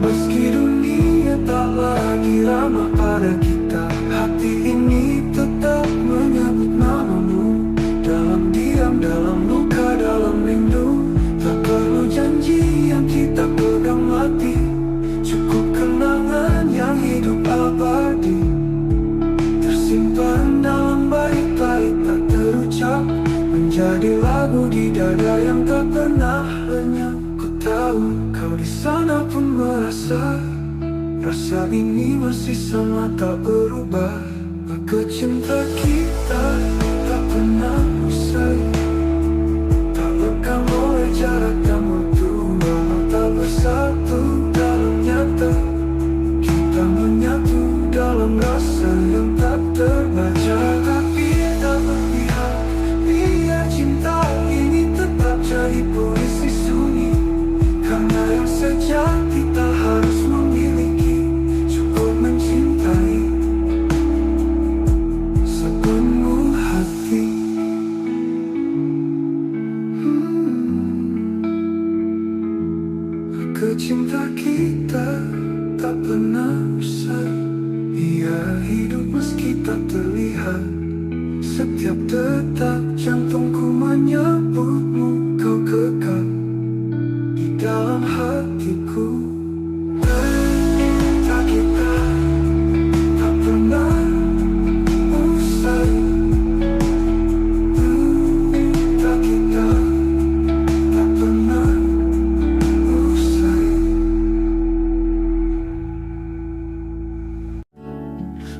meski dunia tak lagi ramah pada kita. Hati ini tetap menyebut namamu, dalam diam, dalam luka, dalam rindu. Tak perlu janji yang kita pegang mati, cukup kenangan yang hidup abadi, tersimpan dalam bait-bait tak rasa ini masih sama tak berubah. Maka cinta kita tak pernah usai, tak lekang oleh jarak dan waktu. Walau tak bersatu dalam nyata, kita menyatu dalam rasa yang tak terbaca. Tapi tak berpihak, biar cinta ini tetap jadi puisi sunyi. Karena yang sejati tak harus memiliki, cukup mencintai sepenuh hati. Cinta kita tak pernah usai, ia hidup meski tak terlihat. Setiap detak jantungku menyebutmu, kau kekal di dalam hatiku. Cinta kita tak pernah usai, cinta kita tak pernah usai.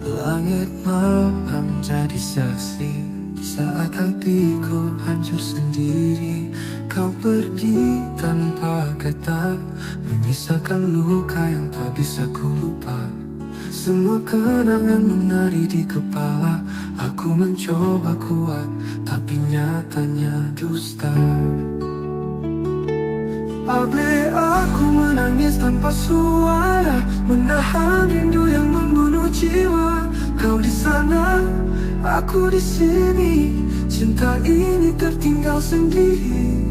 Langit malam jadi saksi saat hatiku hancur sendiri. Kau pergi tanpa kata, menyisakan luka yang tak bisa ku lupa. Semua kenangan menari di kepala. Aku mencoba kuat, tapi nyatanya dusta. Abe aku menangis tanpa suara, menahan rindu yang membunuh jiwa. Kau di sana, aku di sini. Cinta ini tertinggal sendiri.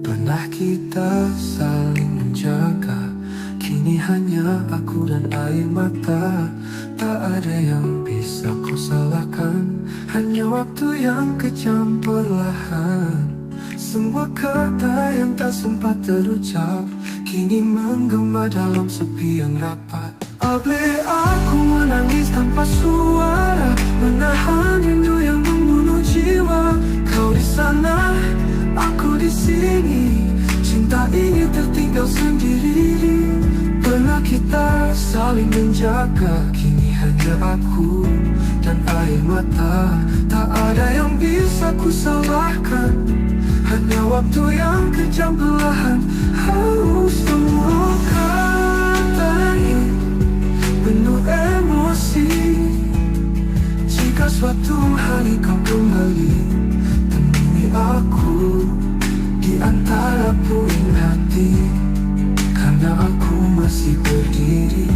Pernah kita saling menjaga, kini hanya aku dan air mata. Tak ada yang bisa kau salahkan, hanya waktu yang kejam perlahan. Semua kata yang tak sempat terucap kini menggema dalam sepi yang rapat. Abe aku menangis tanpa suara, menahan rindu yang membunuh jiwa. Kau di sana, aku di sini. Cinta ini tertinggal sendiri. Pernah kita saling menjaga, kini hanya aku dan air mata. Tak ada yang bisa ku salahkan, hanya waktu yang kejam perlahan. Semua kata ini penuh emosi. Jika suatu hari kau kembali, temui aku di antara puing hati. Karena aku masih berdiri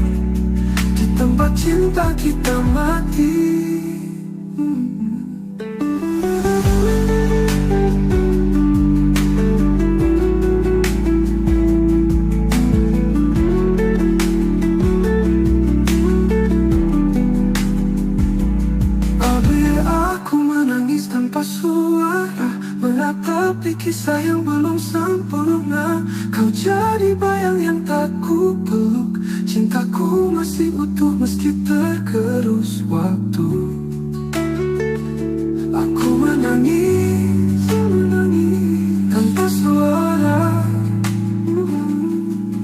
di tempat cinta kita mati. Tanpa suara, menatapi kisah yang belum sempurna. Kau jadi bayang yang tak ku peluk. Cintaku masih utuh meski tergerus waktu. Aku menangis, menangis tanpa suara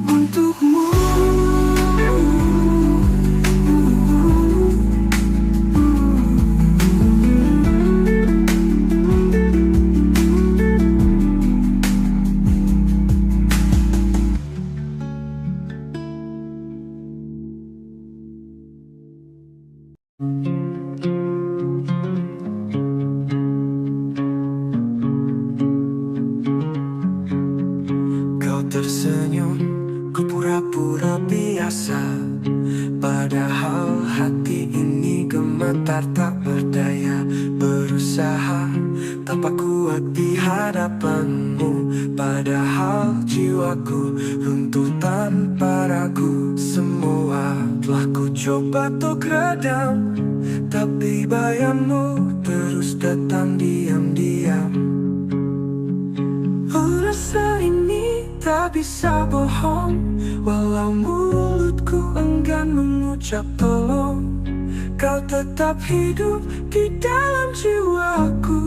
untukmu. Kau tersenyum, ku pura-pura biasa. Padahal hati ini gemetar tak berdaya. Berusaha tanpa kuat di hadapanmu. Padahal jiwaku runtuh tanpa ragu. Semua telah ku coba untuk redam, tapi bayangmu terus datang diam-diam. Rasa ini tak bisa bohong, walau mulutku enggan mengucap tolong. Kau tetap hidup di dalam jiwaku,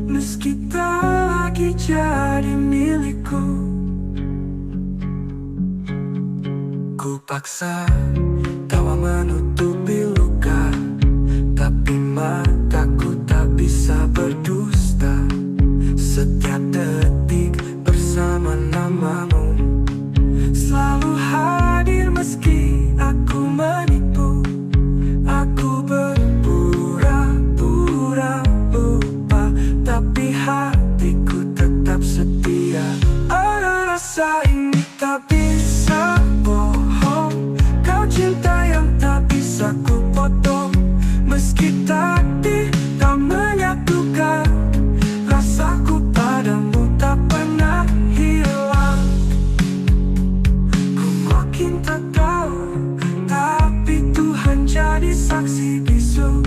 meski tak lagi jadi milikku. Ku paksa tawa menutupi luka, tapi mataku tak bisa berdusta. Setiap detik bersama namamu selalu hadir meski aku menipu. Aku berpura-pura lupa, tapi hatiku tetap setia. Ada rasa ini tak bisa bohong, kau cinta yang tak bisa ku potong. Meski takdir tak menyatukan, rasaku padamu tak pernah hilang. Ku makin tak tahu, tapi Tuhan jadi saksi bisu.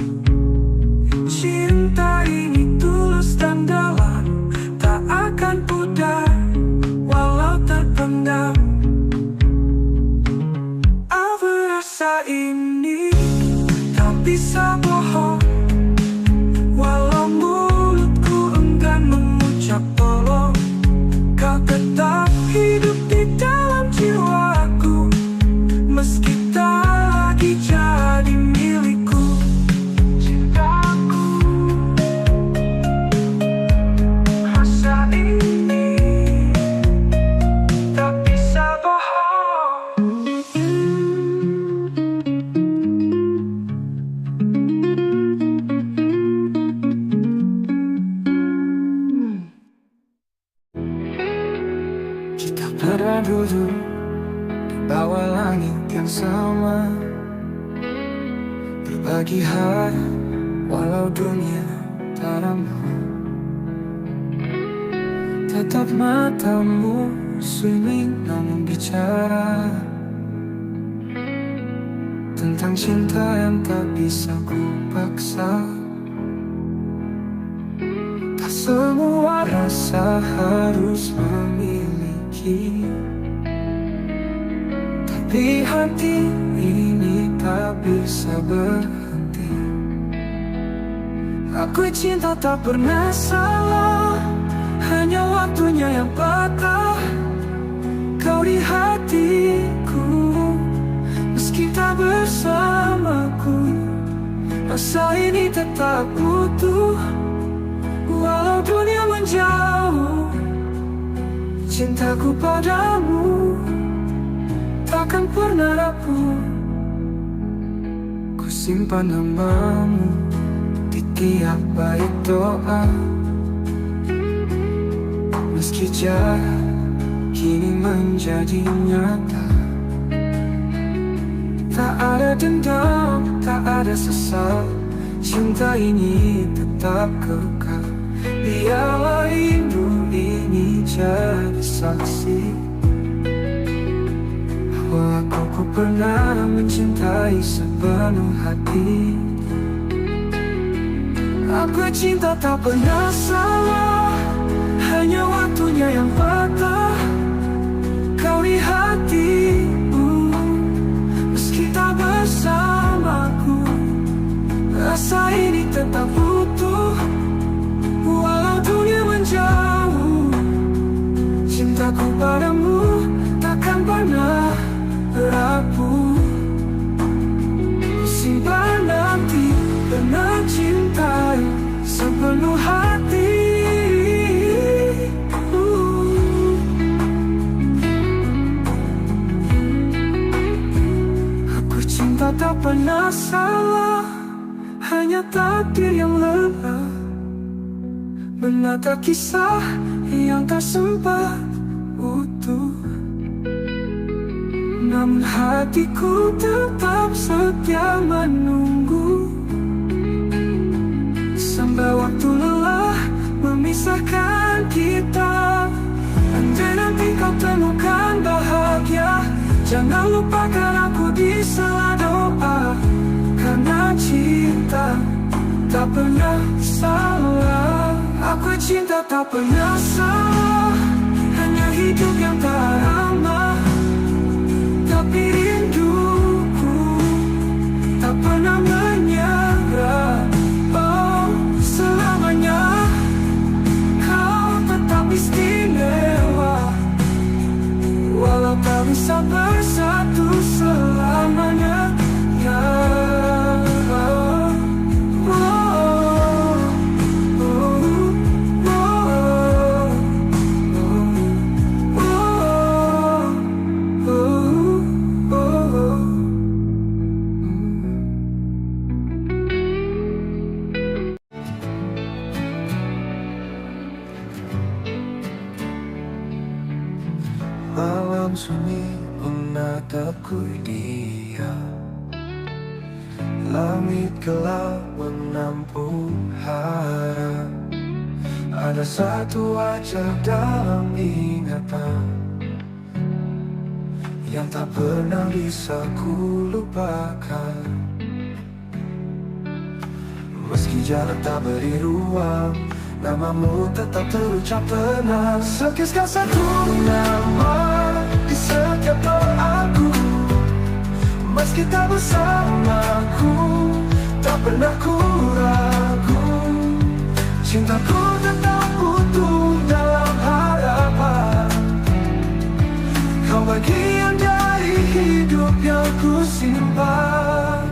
Cinta ini tulus dan dalam, tak akan pudar walau terpendam. Apa rasa ini tak bisa bohong, walau mulutku enggan mengucap tolong. Kau tetap hidup di dalam jiwaku, meski tak lagi jadi milikku. Cintaku, rasa ini tak bisa bohong. Kita pernah duduk di bawah langit yang sama, berbagi hari walau dunia tak ramah. Tetap matamu swimming namun bicara tentang cinta yang tak bisa ku paksa. Tak semua rasa harus memiliki, tapi hati ini tak bisa berhenti. Aku cinta tak pernah salah, hanya waktunya yang patah. Kau di hatiku, meski tak bersamaku, rasa ini tetap utuh. Walau dunia menjauh, cintaku padamu takkan pernah rapuh. Ku simpan namamu di tiap bait doa, meski jarak kini menjadi nyata. Tak ada dendam, tak ada sesal, cinta ini tetap kekal. Biarlah rindu ini jadi saksi bahwa aku pernah mencintai sepenuh hati. Aku cinta tak pernah salah, hanya waktunya yang patah. Kau di hatiku, meski tak bersamaku, rasa ini tetap utuh. Walau dunia menjauh, cintaku padamu takkan pernah rapuh. Simpan nanti pernah cintai sepenuh hati. Aku cinta tak pernah salah, hanya takdir yang lelah menata kisah yang tak sempat utuh. Namun hatiku tetap setia menunggu, sampai waktu lelah memisahkan kita. Andai nanti kau temukan bahagia, jangan lupakan aku di sela doa. Karena cinta tak pernah salah, aku cinta tak pernah salah, hanya hidup yang tak ramah. Tapi rinduku tak pernah menyerah. Oh, selamanya kau tetap istimewa, walau tak bisa bersatu tatapku dia. Langit gelap menampung harap. Ada satu wajah dalam ingatan yang tak pernah bisa ku lupakan. Meski jarak tak beri ruang, namamu tetap terucap tenang. Sekisah satu nama di setiap doaku. Meski tak bersamaku, tak pernah ku ragu. Cintaku tetap utuh dalam harapan. Kau bagian dari hidup yang ku simpan.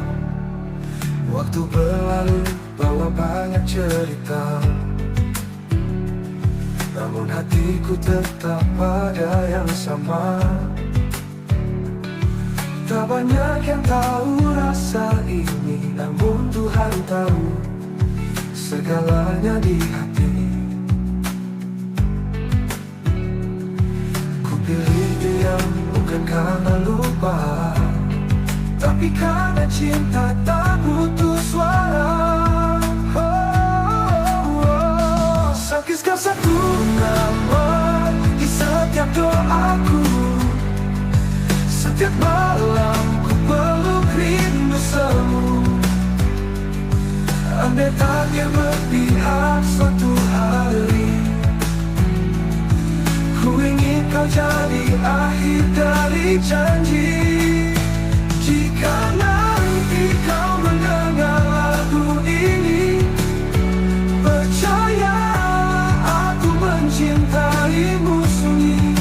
Waktu berlalu bawa banyak cerita, namun hatiku tetap pada yang sama. Tak banyak yang tahu rasa ini, namun Tuhan tahu segalanya di hati. Ku pilih diam bukan karena lupa, tapi karena cinta tak butuh suara. Sekisah satu nama di setiap doaku. Setiap malam ku peluk rindu semu. Andai takdir berpihak suatu hari, ku ingin kau jadi akhir dari janji. Jika nanti kau mendengar lagu ini, percaya aku mencintaimu sunyi.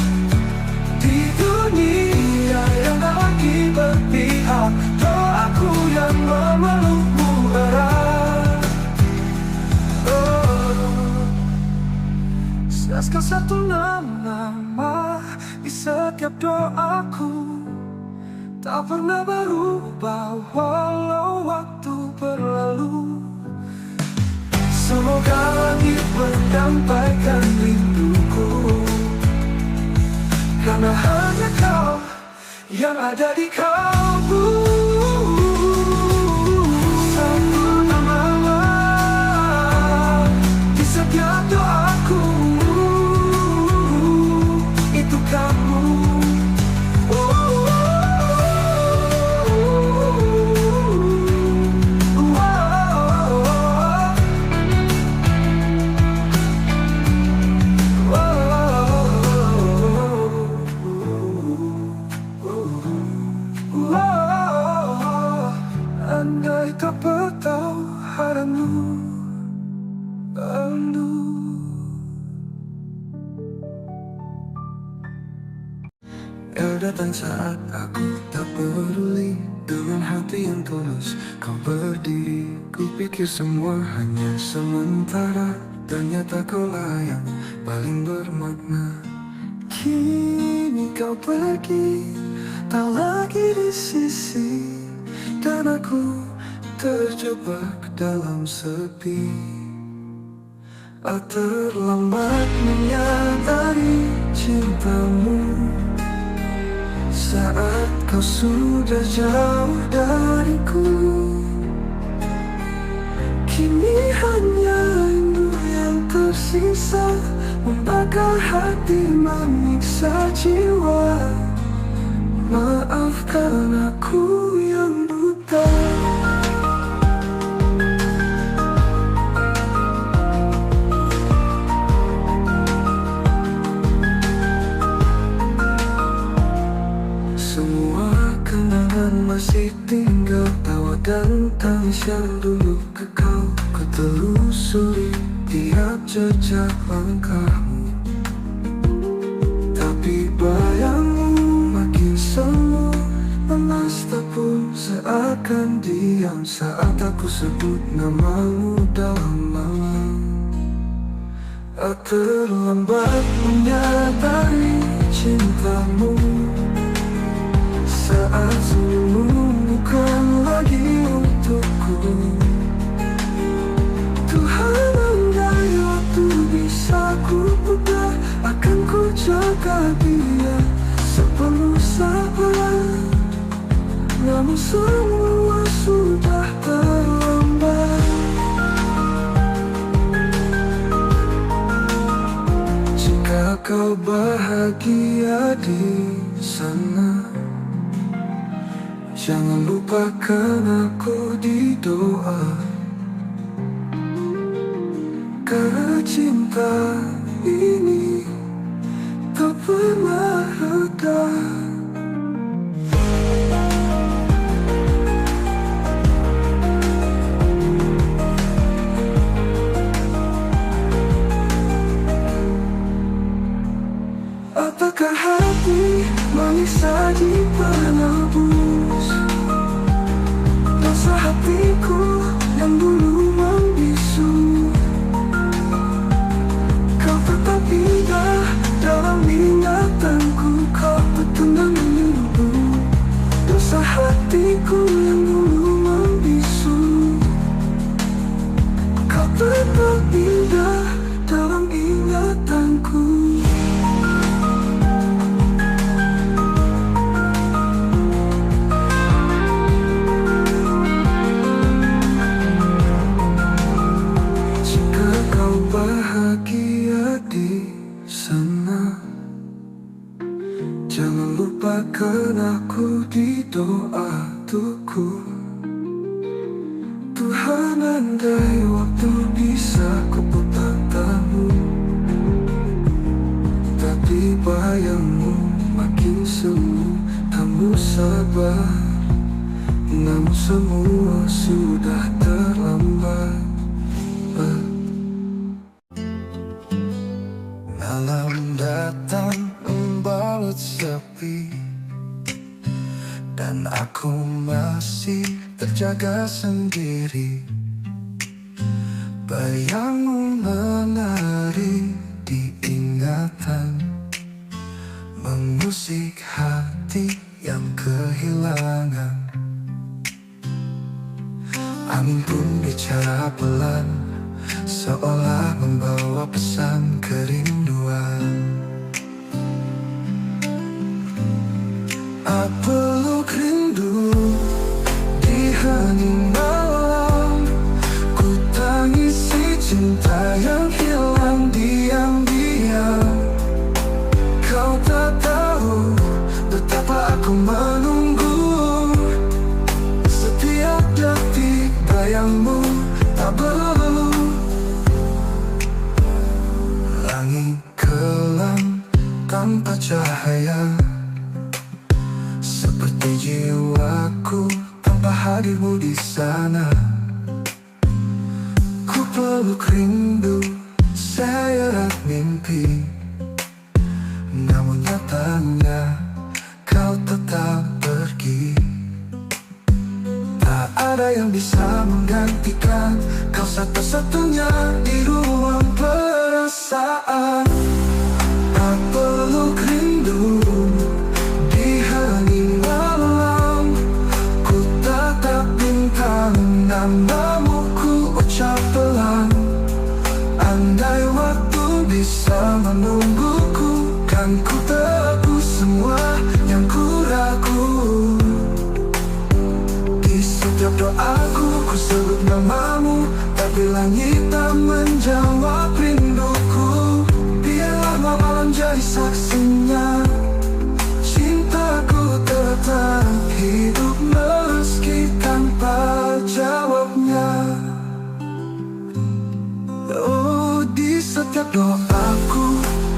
Di dunia yang tak lagi berpihak, doaku yang memelukmu erat. Sekisah satu nama di setiap doaku, tak pernah berubah walau waktu berlalu. Semoga langit menyampaikan rinduku, karena hanya kau yang ada di kalbu. Satu nama di setiap doaku, itu kamu. Andai tak bertahu haramu bandu. Kau datang saat aku tak peduli. Dengan hati yang tulus kau berdiri. Ku pikir semua hanya sementara, ternyata kaulah yang paling bermakna. Kini kau pergi, tak lagi di sisi, dan aku terjebak dalam sepi. Terlambat menyadari cintamu saat kau sudah jauh dariku. Kini hanya rindu yang tersisa, membakar hati, menyiksa jiwa. Maafkan aku yang buta. Semua kenangan masih tinggal, tawa dan tangis yang dulu kekal. Ku telusuri tiap jejak langkahmu, tapi bayangmu makin semu. Lemas tak pun seakan diam saat aku sebut namamu dalam malam. Terlambat menyadari cintamu saat senyummu bukan lagi untukku. Tuhan, andai waktu bisa ku putar, akan ku jaga dia sepenuh sabar. namun semua sudah terlambat. Jika kau bahagia di sana, jangan lupakan aku di doa. Karena cinta ini tak pernah reda. Apakah hati menyiksa di penebus dosa hatiku yang dulu membisu? Kau tetap indah dalam ingatanku, kau bertunang menunggu dosa hatiku yang dulu membisu. Kau tetap indah dalam ingatanku. Bahagia di sana, jangan lupakan aku di doa tuku. Tuhan, andai waktu bisa kuputar tamu, tapi bayangmu makin semu, kamu sabar, namun semua sudah terlambat. Malam datang membalut sepi, dan aku masih terjaga sendiri. Bayangmu menari di ingatan, mengusik hati yang kehilangan. Angin pun bicara pelan, seolah membawa pesan kerinduan. Aku peluk rindu di hening malam, ku tangisi cinta yang hilang diam-diam. Kau tak tahu betapa aku menunggu, setiap detik bayangmu tak berlalu. Langit kelam tanpa cahaya, seperti jiwaku tanpa hadirmu di sana. Ku peluk rindu seret mimpi, namun nyatanya kau tetap pergi. Tak ada yang bisa menggantikan kau satu-satunya di ruang perasaan. Tak peluk rindu di hening malam, ku tatap bintang, namamu ku ucap pelan. Andai waktu bisa menungguku, kan ku tebus semua yang ku ragu. Di setiap doaku ku sebut namamu, tapi langit tak menjawab rinduku. Biarlah malam jadi saksinya, cintaku tetap hidup meski tanpa jawabnya. Oh, di setiap doaku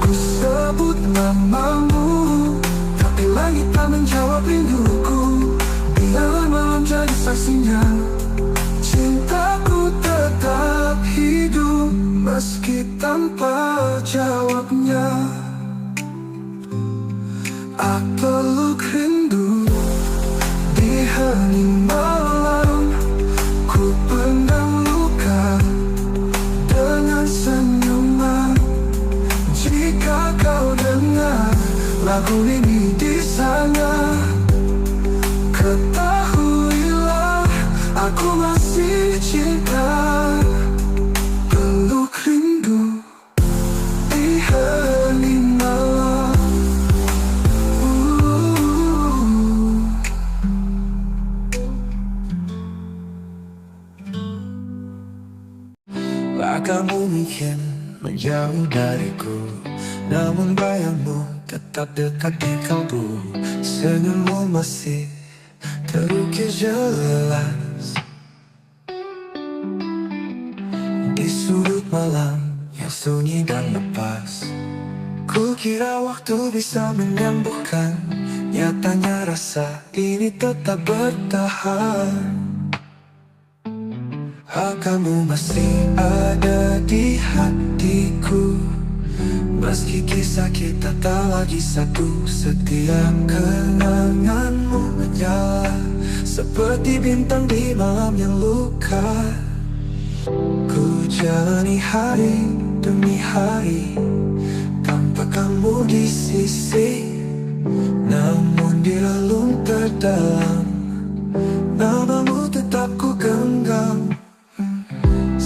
ku sebut namamu, tapi langit tak menjawab rinduku. Biarlah malam jadi saksinya, cintaku tetap hidup meski tanpa jawabnya. Aku peluk rindu di hening malam, ku pendam luka dengan senyuman. Jika kau dengar lagu ini di sana, ketahuilah aku masih cinta. Peluk rindu di hening malam. Kamu mungkin menjauh dariku, namun bayangmu tetap dekat di kalbu. Senyummu masih terukir jelas di sudut malam yang sunyi dan lepas. Ku kira waktu bisa menyembuhkan, nyatanya rasa ini tetap bertahan. Kamu masih ada di hatiku, meski kisah kita tak lagi satu. Setiap kenanganmu menyala seperti bintang di malam yang luka. Ku jalani hari demi hari tanpa kamu di sisi, namun di relung terdalam namamu tetap ku genggam.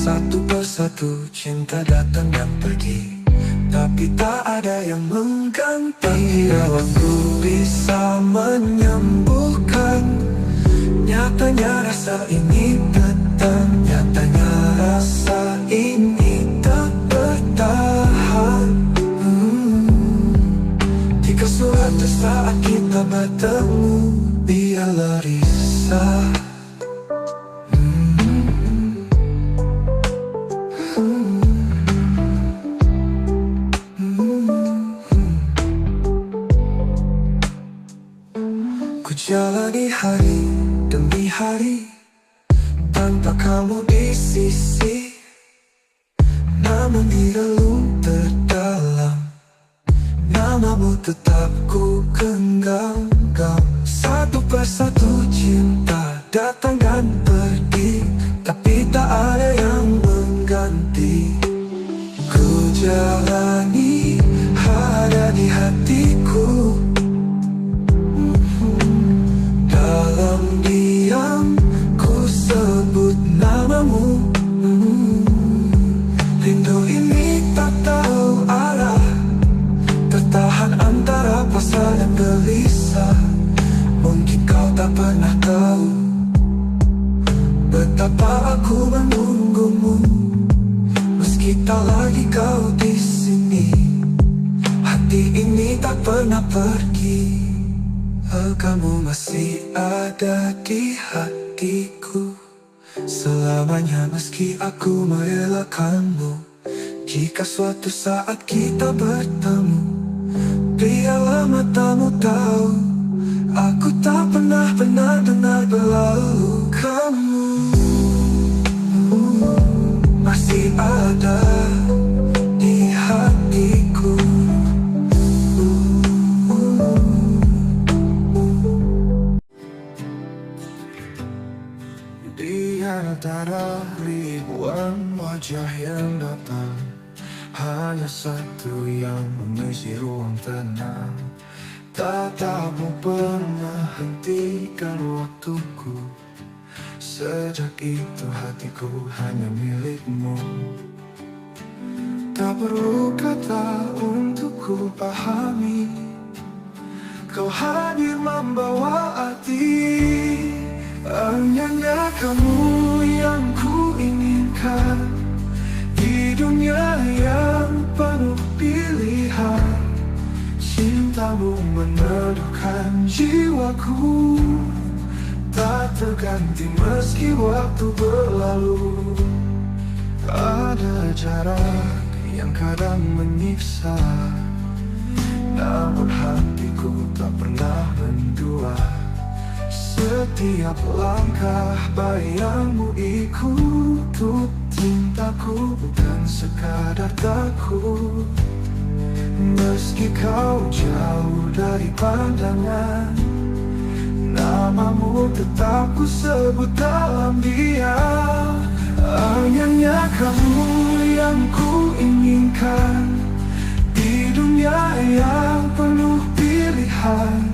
Satu persatu cinta datang dan pergi, tapi tak ada yang mengganti. Bila waktu bisa menyembuhkan, nyatanya rasa ini datang. Nyatanya rasa ini tak bertahan. Jika suatu saat kita bertemu, biarlah risau. Ku jalani hari demi hari tanpa kamu di sisi, namun di relung terdalam namamu tetap ku genggam. Satu persatu cinta datang dan pergi, tapi tak ada yang mengganti. Ku jalani ada di hatiku, dalam diam ku sebut namamu. Rindu ini tak tahu arah, tertahan antara pasrah dan gelisah. Mungkin kau tak pernah tahu betapa aku menunggumu, meski tak lagi kau di sini. Hati ini tak pernah pergi. Kamu masih ada di hatiku selamanya, meski aku merelakanmu. Jika suatu saat kita bertemu, biarlah matamu tahu aku tak pernah benar-benar berlalu. Kamu masih ada di hatiku. Di antara ribuan wajah yang datang, hanya satu yang mengisi ruang tenang. Tatapmu pernah hentikan waktuku, sejak itu hatiku hanya milikmu. Tak perlu kata untuk ku pahami, kau hadir membawa arti. Hanya kamu yang ku inginkan di dunia yang penuh pilihan. Cintamu meneduhkan jiwaku, tak terganti meski waktu berlalu. Ada jarak yang kadang menyiksa, namun hatiku tak pernah mendua. Setiap langkah bayangmu ikut cintaku, bukan sekadar takut. Meski kau jauh dari pandangan, namamu tetap ku sebut dalam diam. Hanya kamu yang ku inginkan di dunia yang penuh pilihan.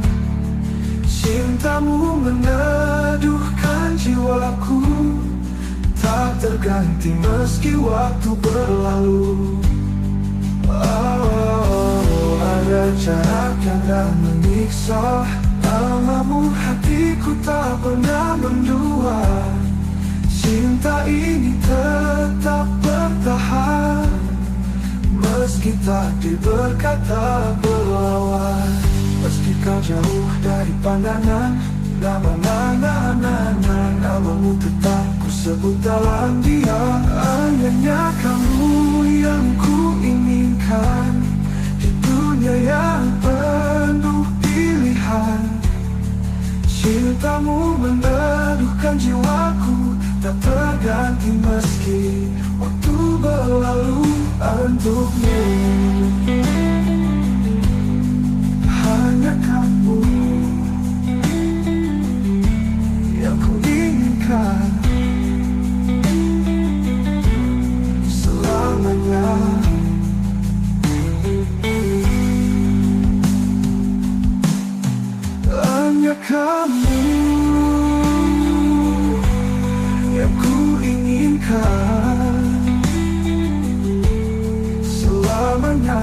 Cintamu meneduhkan jiwaku, tak terganti meski waktu berlalu. Ada jarak yang tak menyiksa, namamu hatiku tak pernah mendua. Cinta ini tetap bertahan. meski takdir berkata berlawan. Meski kau jauh dari pandangan, namamu tetap ku sebut dalam dia. Hanya kamu yang ku inginkan di dunia yang penuh pilihan. Cintamu meneduhkan jiwaku, tak terganti meski waktu berlalu untukmu. Hanya kamu yang ku inginkan selamanya. Hanya kamu yang ku inginkan selamanya.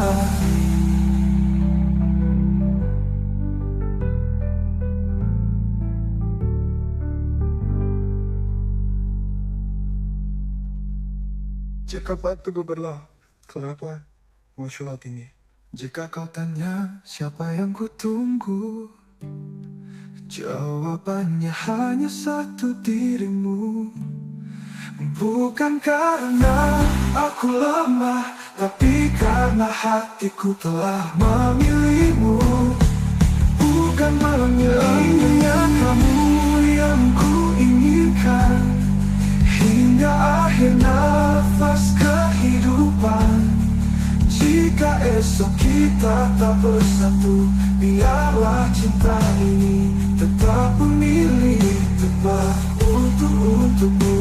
Jika batu berlah, kenapa muncul ini? Jika kau tanya siapa yang ku tunggu, jawabannya hanya satu, dirimu. Bukan karena aku lemah, tapi karena hatiku telah memilihmu. Bukan hanya kamu yang ku inginkan hingga akhir nafas kehidupan. Jika esok kita tak bersatu, biarlah cinta ini tetap memilih tepat untukmu.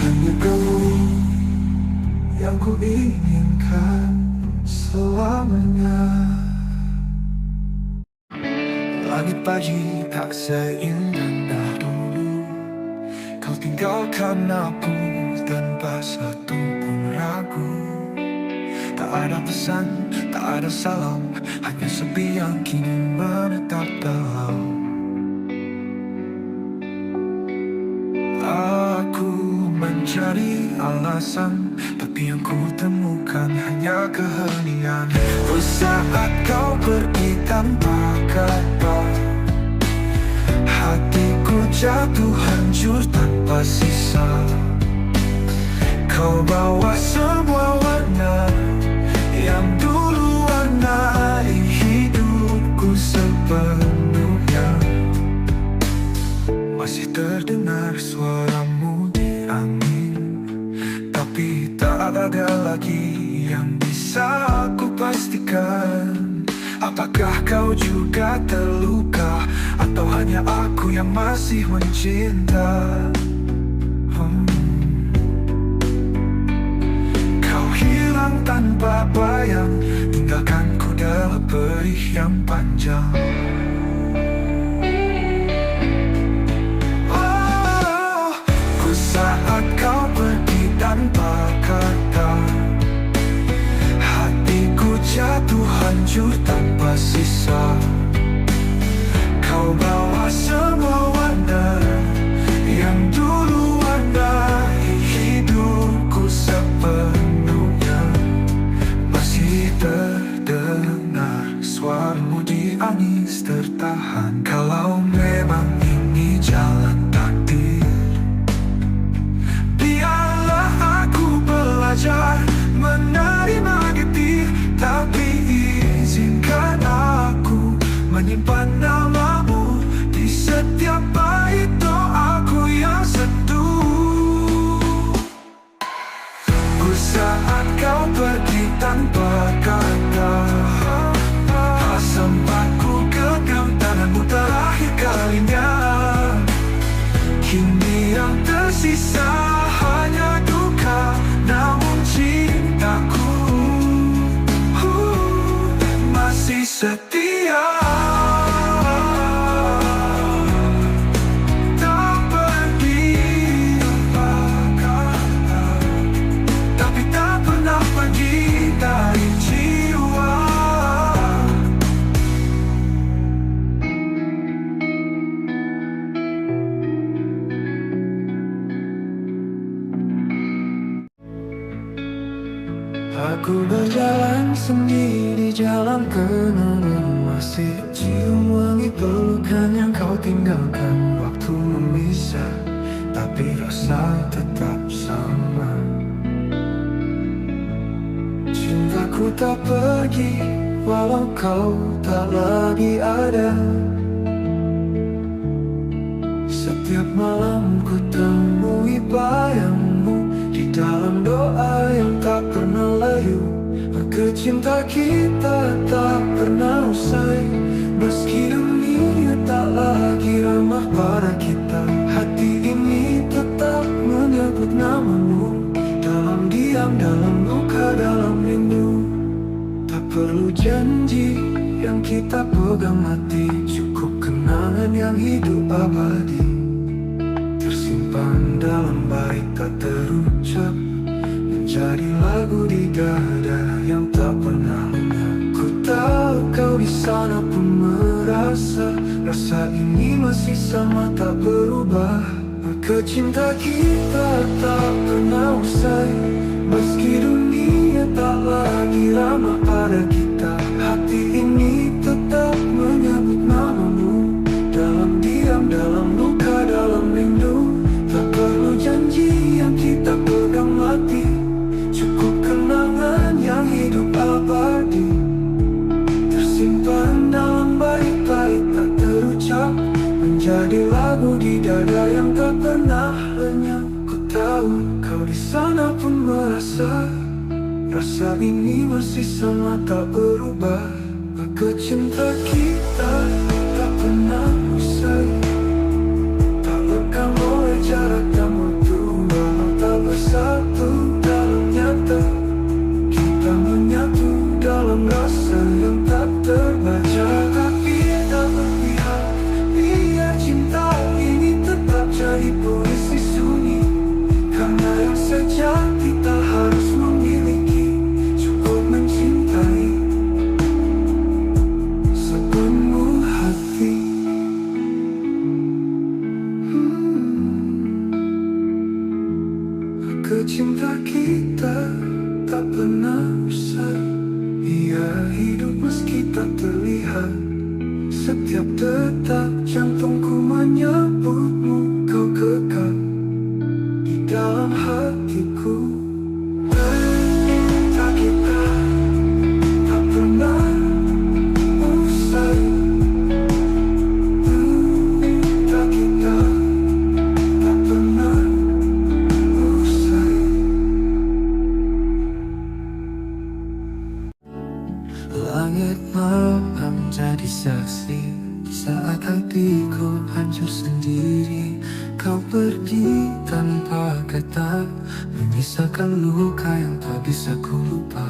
Hanya kamu yang ku inginkan selamanya. Langit pagi tak seindah dulu, kau tinggalkan aku tanpa satu pun ragu. Tak ada pesan, tak ada salam, hanya sepi yang kini menetap dalam. Aku mencari alasan, tapi yang ku temukan hanya keheningan. Saat kau pergi tanpa kata, hatiku jatuh hancur tanpa sisa. Kau bawa semua warna yang dulu warnai hidupku sepenuhnya. Masih terdengar suaramu di angin, tapi tak ada lagi yang bisa aku pastikan. Apakah kau juga terluka, atau hanya aku yang masih mencinta? Kau hilang tanpa bayang, tinggalkanku dalam perih yang panjang. Saat kau pergi tanpa kata, hatiku jatuh hancur tanpa sisa. Kau bawa semua warna yang dulu warnai hidupku sepenuhnya. Masih terdengar suaramu di angin tertahan. Kalau memang ini jalan takdir, belajar menerima getir, tapi izinkan aku menyimpan namamu di setiap bait doaku yang seduh. Saat kau pergi tanpa kata, sempatku genggam tanganmu terakhir kali. Ku berjalan sendiri di jalan kenangan, masih cium wangi pelukan yang kau tinggalkan. Waktu memisah, tapi rasa tetap sama. Cintaku tak pergi, walau kau tak lagi ada. Setiap malam ku temui bayangmu di dalam doa yang tak pernah layu. Maka cinta kita tak pernah usai, meski dunia tak lagi ramah pada kita. Hati ini tetap menyebut namamu, dalam diam, dalam luka, dalam rindu. Tak perlu janji yang kita pegang mati, cukup kenangan yang hidup abadi, tersimpan dalam bait tak terucap, menjadi lagu di dada yang tak pernah lenyap. Ku tahu kau di sana pun merasa, rasa ini masih sama tak berubah. Maka cinta kita tak pernah usai, meski dunia tak lagi ramah pada kita. Hati ini tetap menyebut namamu, dalam diam, dalam luka, dalam rindu. Tak perlu janji yang kita pegang mati, cukup kenangan yang hidup abadi, tersimpan dalam bait-bait tak terucap, menjadi lagu di dada yang tak pernah lenyap. Ku tahu kau di sana pun merasa, rasa ini masih sama tak berubah. Maka cinta kita tak pernah usai, tak lekang oleh jarak dan waktu. Walau tak bersatu dalam nyata, kita menyatu dalam rasa yang tak terbaca. Tapi tak berpihak, biar cinta ini tetap jadi puisi sunyi. Karena yang sejati tak harus memiliki, cukup mencintai sepenuh hati. Cinta kita tak pernah usai, ia hidup meski tak terlihat. Setiap detak jantungku menyebutmu, kau kekal di dalam hatiku. Cinta kita tak pernah usai, cinta kita tak pernah usai. Langit malam jadi saksi saat hatiku hancur sendiri. Kau pergi tanpa kata, menyisakan luka yang tak bisa ku lupa.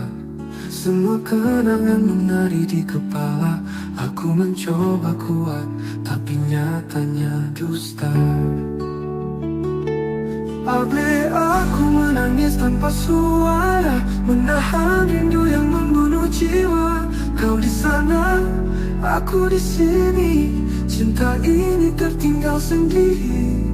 Semua kenangan menari di kepala, aku mencoba kuat, tapi nyatanya dusta. Abe aku menangis tanpa suara, menahan rindu yang membunuh jiwa. Kau di sana, aku di sini, cinta ini tertinggal sendiri.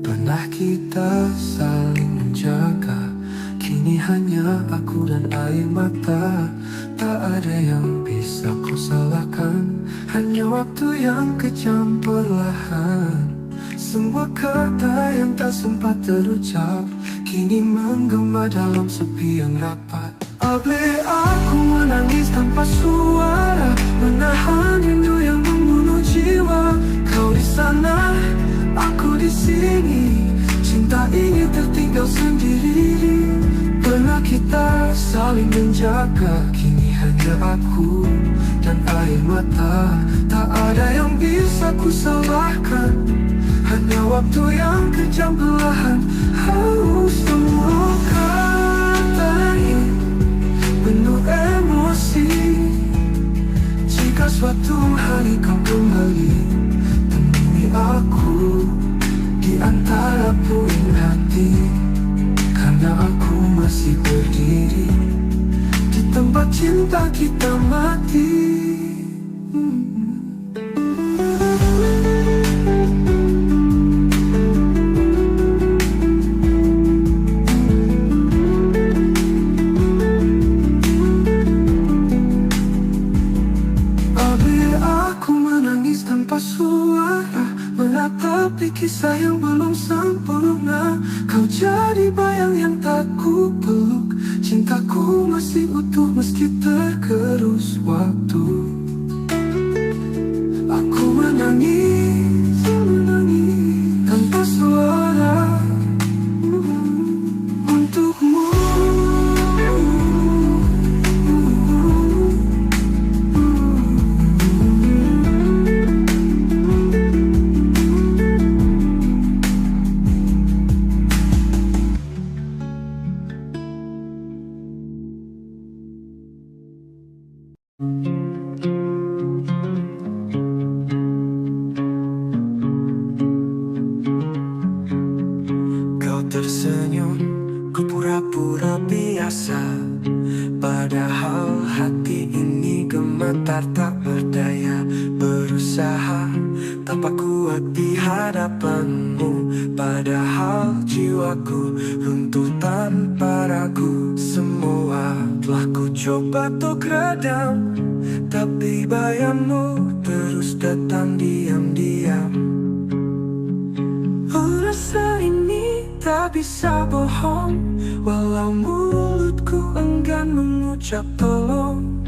Pernah kita saling menjaga, kini hanya aku dan air mata. Tak ada yang bisa kau salahkan, hanya waktu yang kejam perlahan. Semua kata yang tak sempat terucap, kini menggema dalam sepi yang rapat. Abe aku menangis tanpa suara, menahan rindu yang membunuh jiwa. Kau di sana, aku di sini, cinta ini tertinggal sendiri. Pernah kita saling menjaga, kini hanya aku dan air mata. Tak ada yang bisa ku salahkan, hanya waktu yang kejam perlahan. Semua kata ini penuh emosi. Jika suatu hari kau kembali, temui aku di antara puing hati. Karena aku masih berdiri di tempat cinta kita mati. aku menangis tanpa suara, menatapi kisah yang belum sempurna. Kau jadi bayang yang tak ku peluk, cintaku masih utuh meski tergerus waktu. Aku menangis, menangis tanpa suara untukmu. Kau tersenyum, ku pura-pura biasa, padahal hati ini gemetar tak berdaya. Berusaha tanpa kuat di hadapanmu, padahal jiwaku runtuh tanpa ragu. Semua telah ku coba untuk redam, tapi bayangmu terus datang diam-diam. Rasa ini tak bisa bohong, walau mulutku enggan mengucap tolong.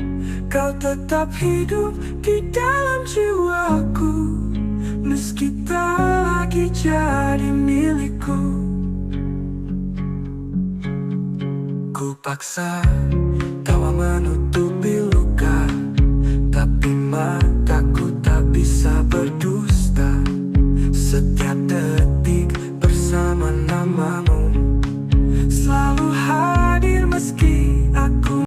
Kau tetap hidup di dalam jiwaku, meski tak lagi jadi milikku. Ku paksa tawa menutup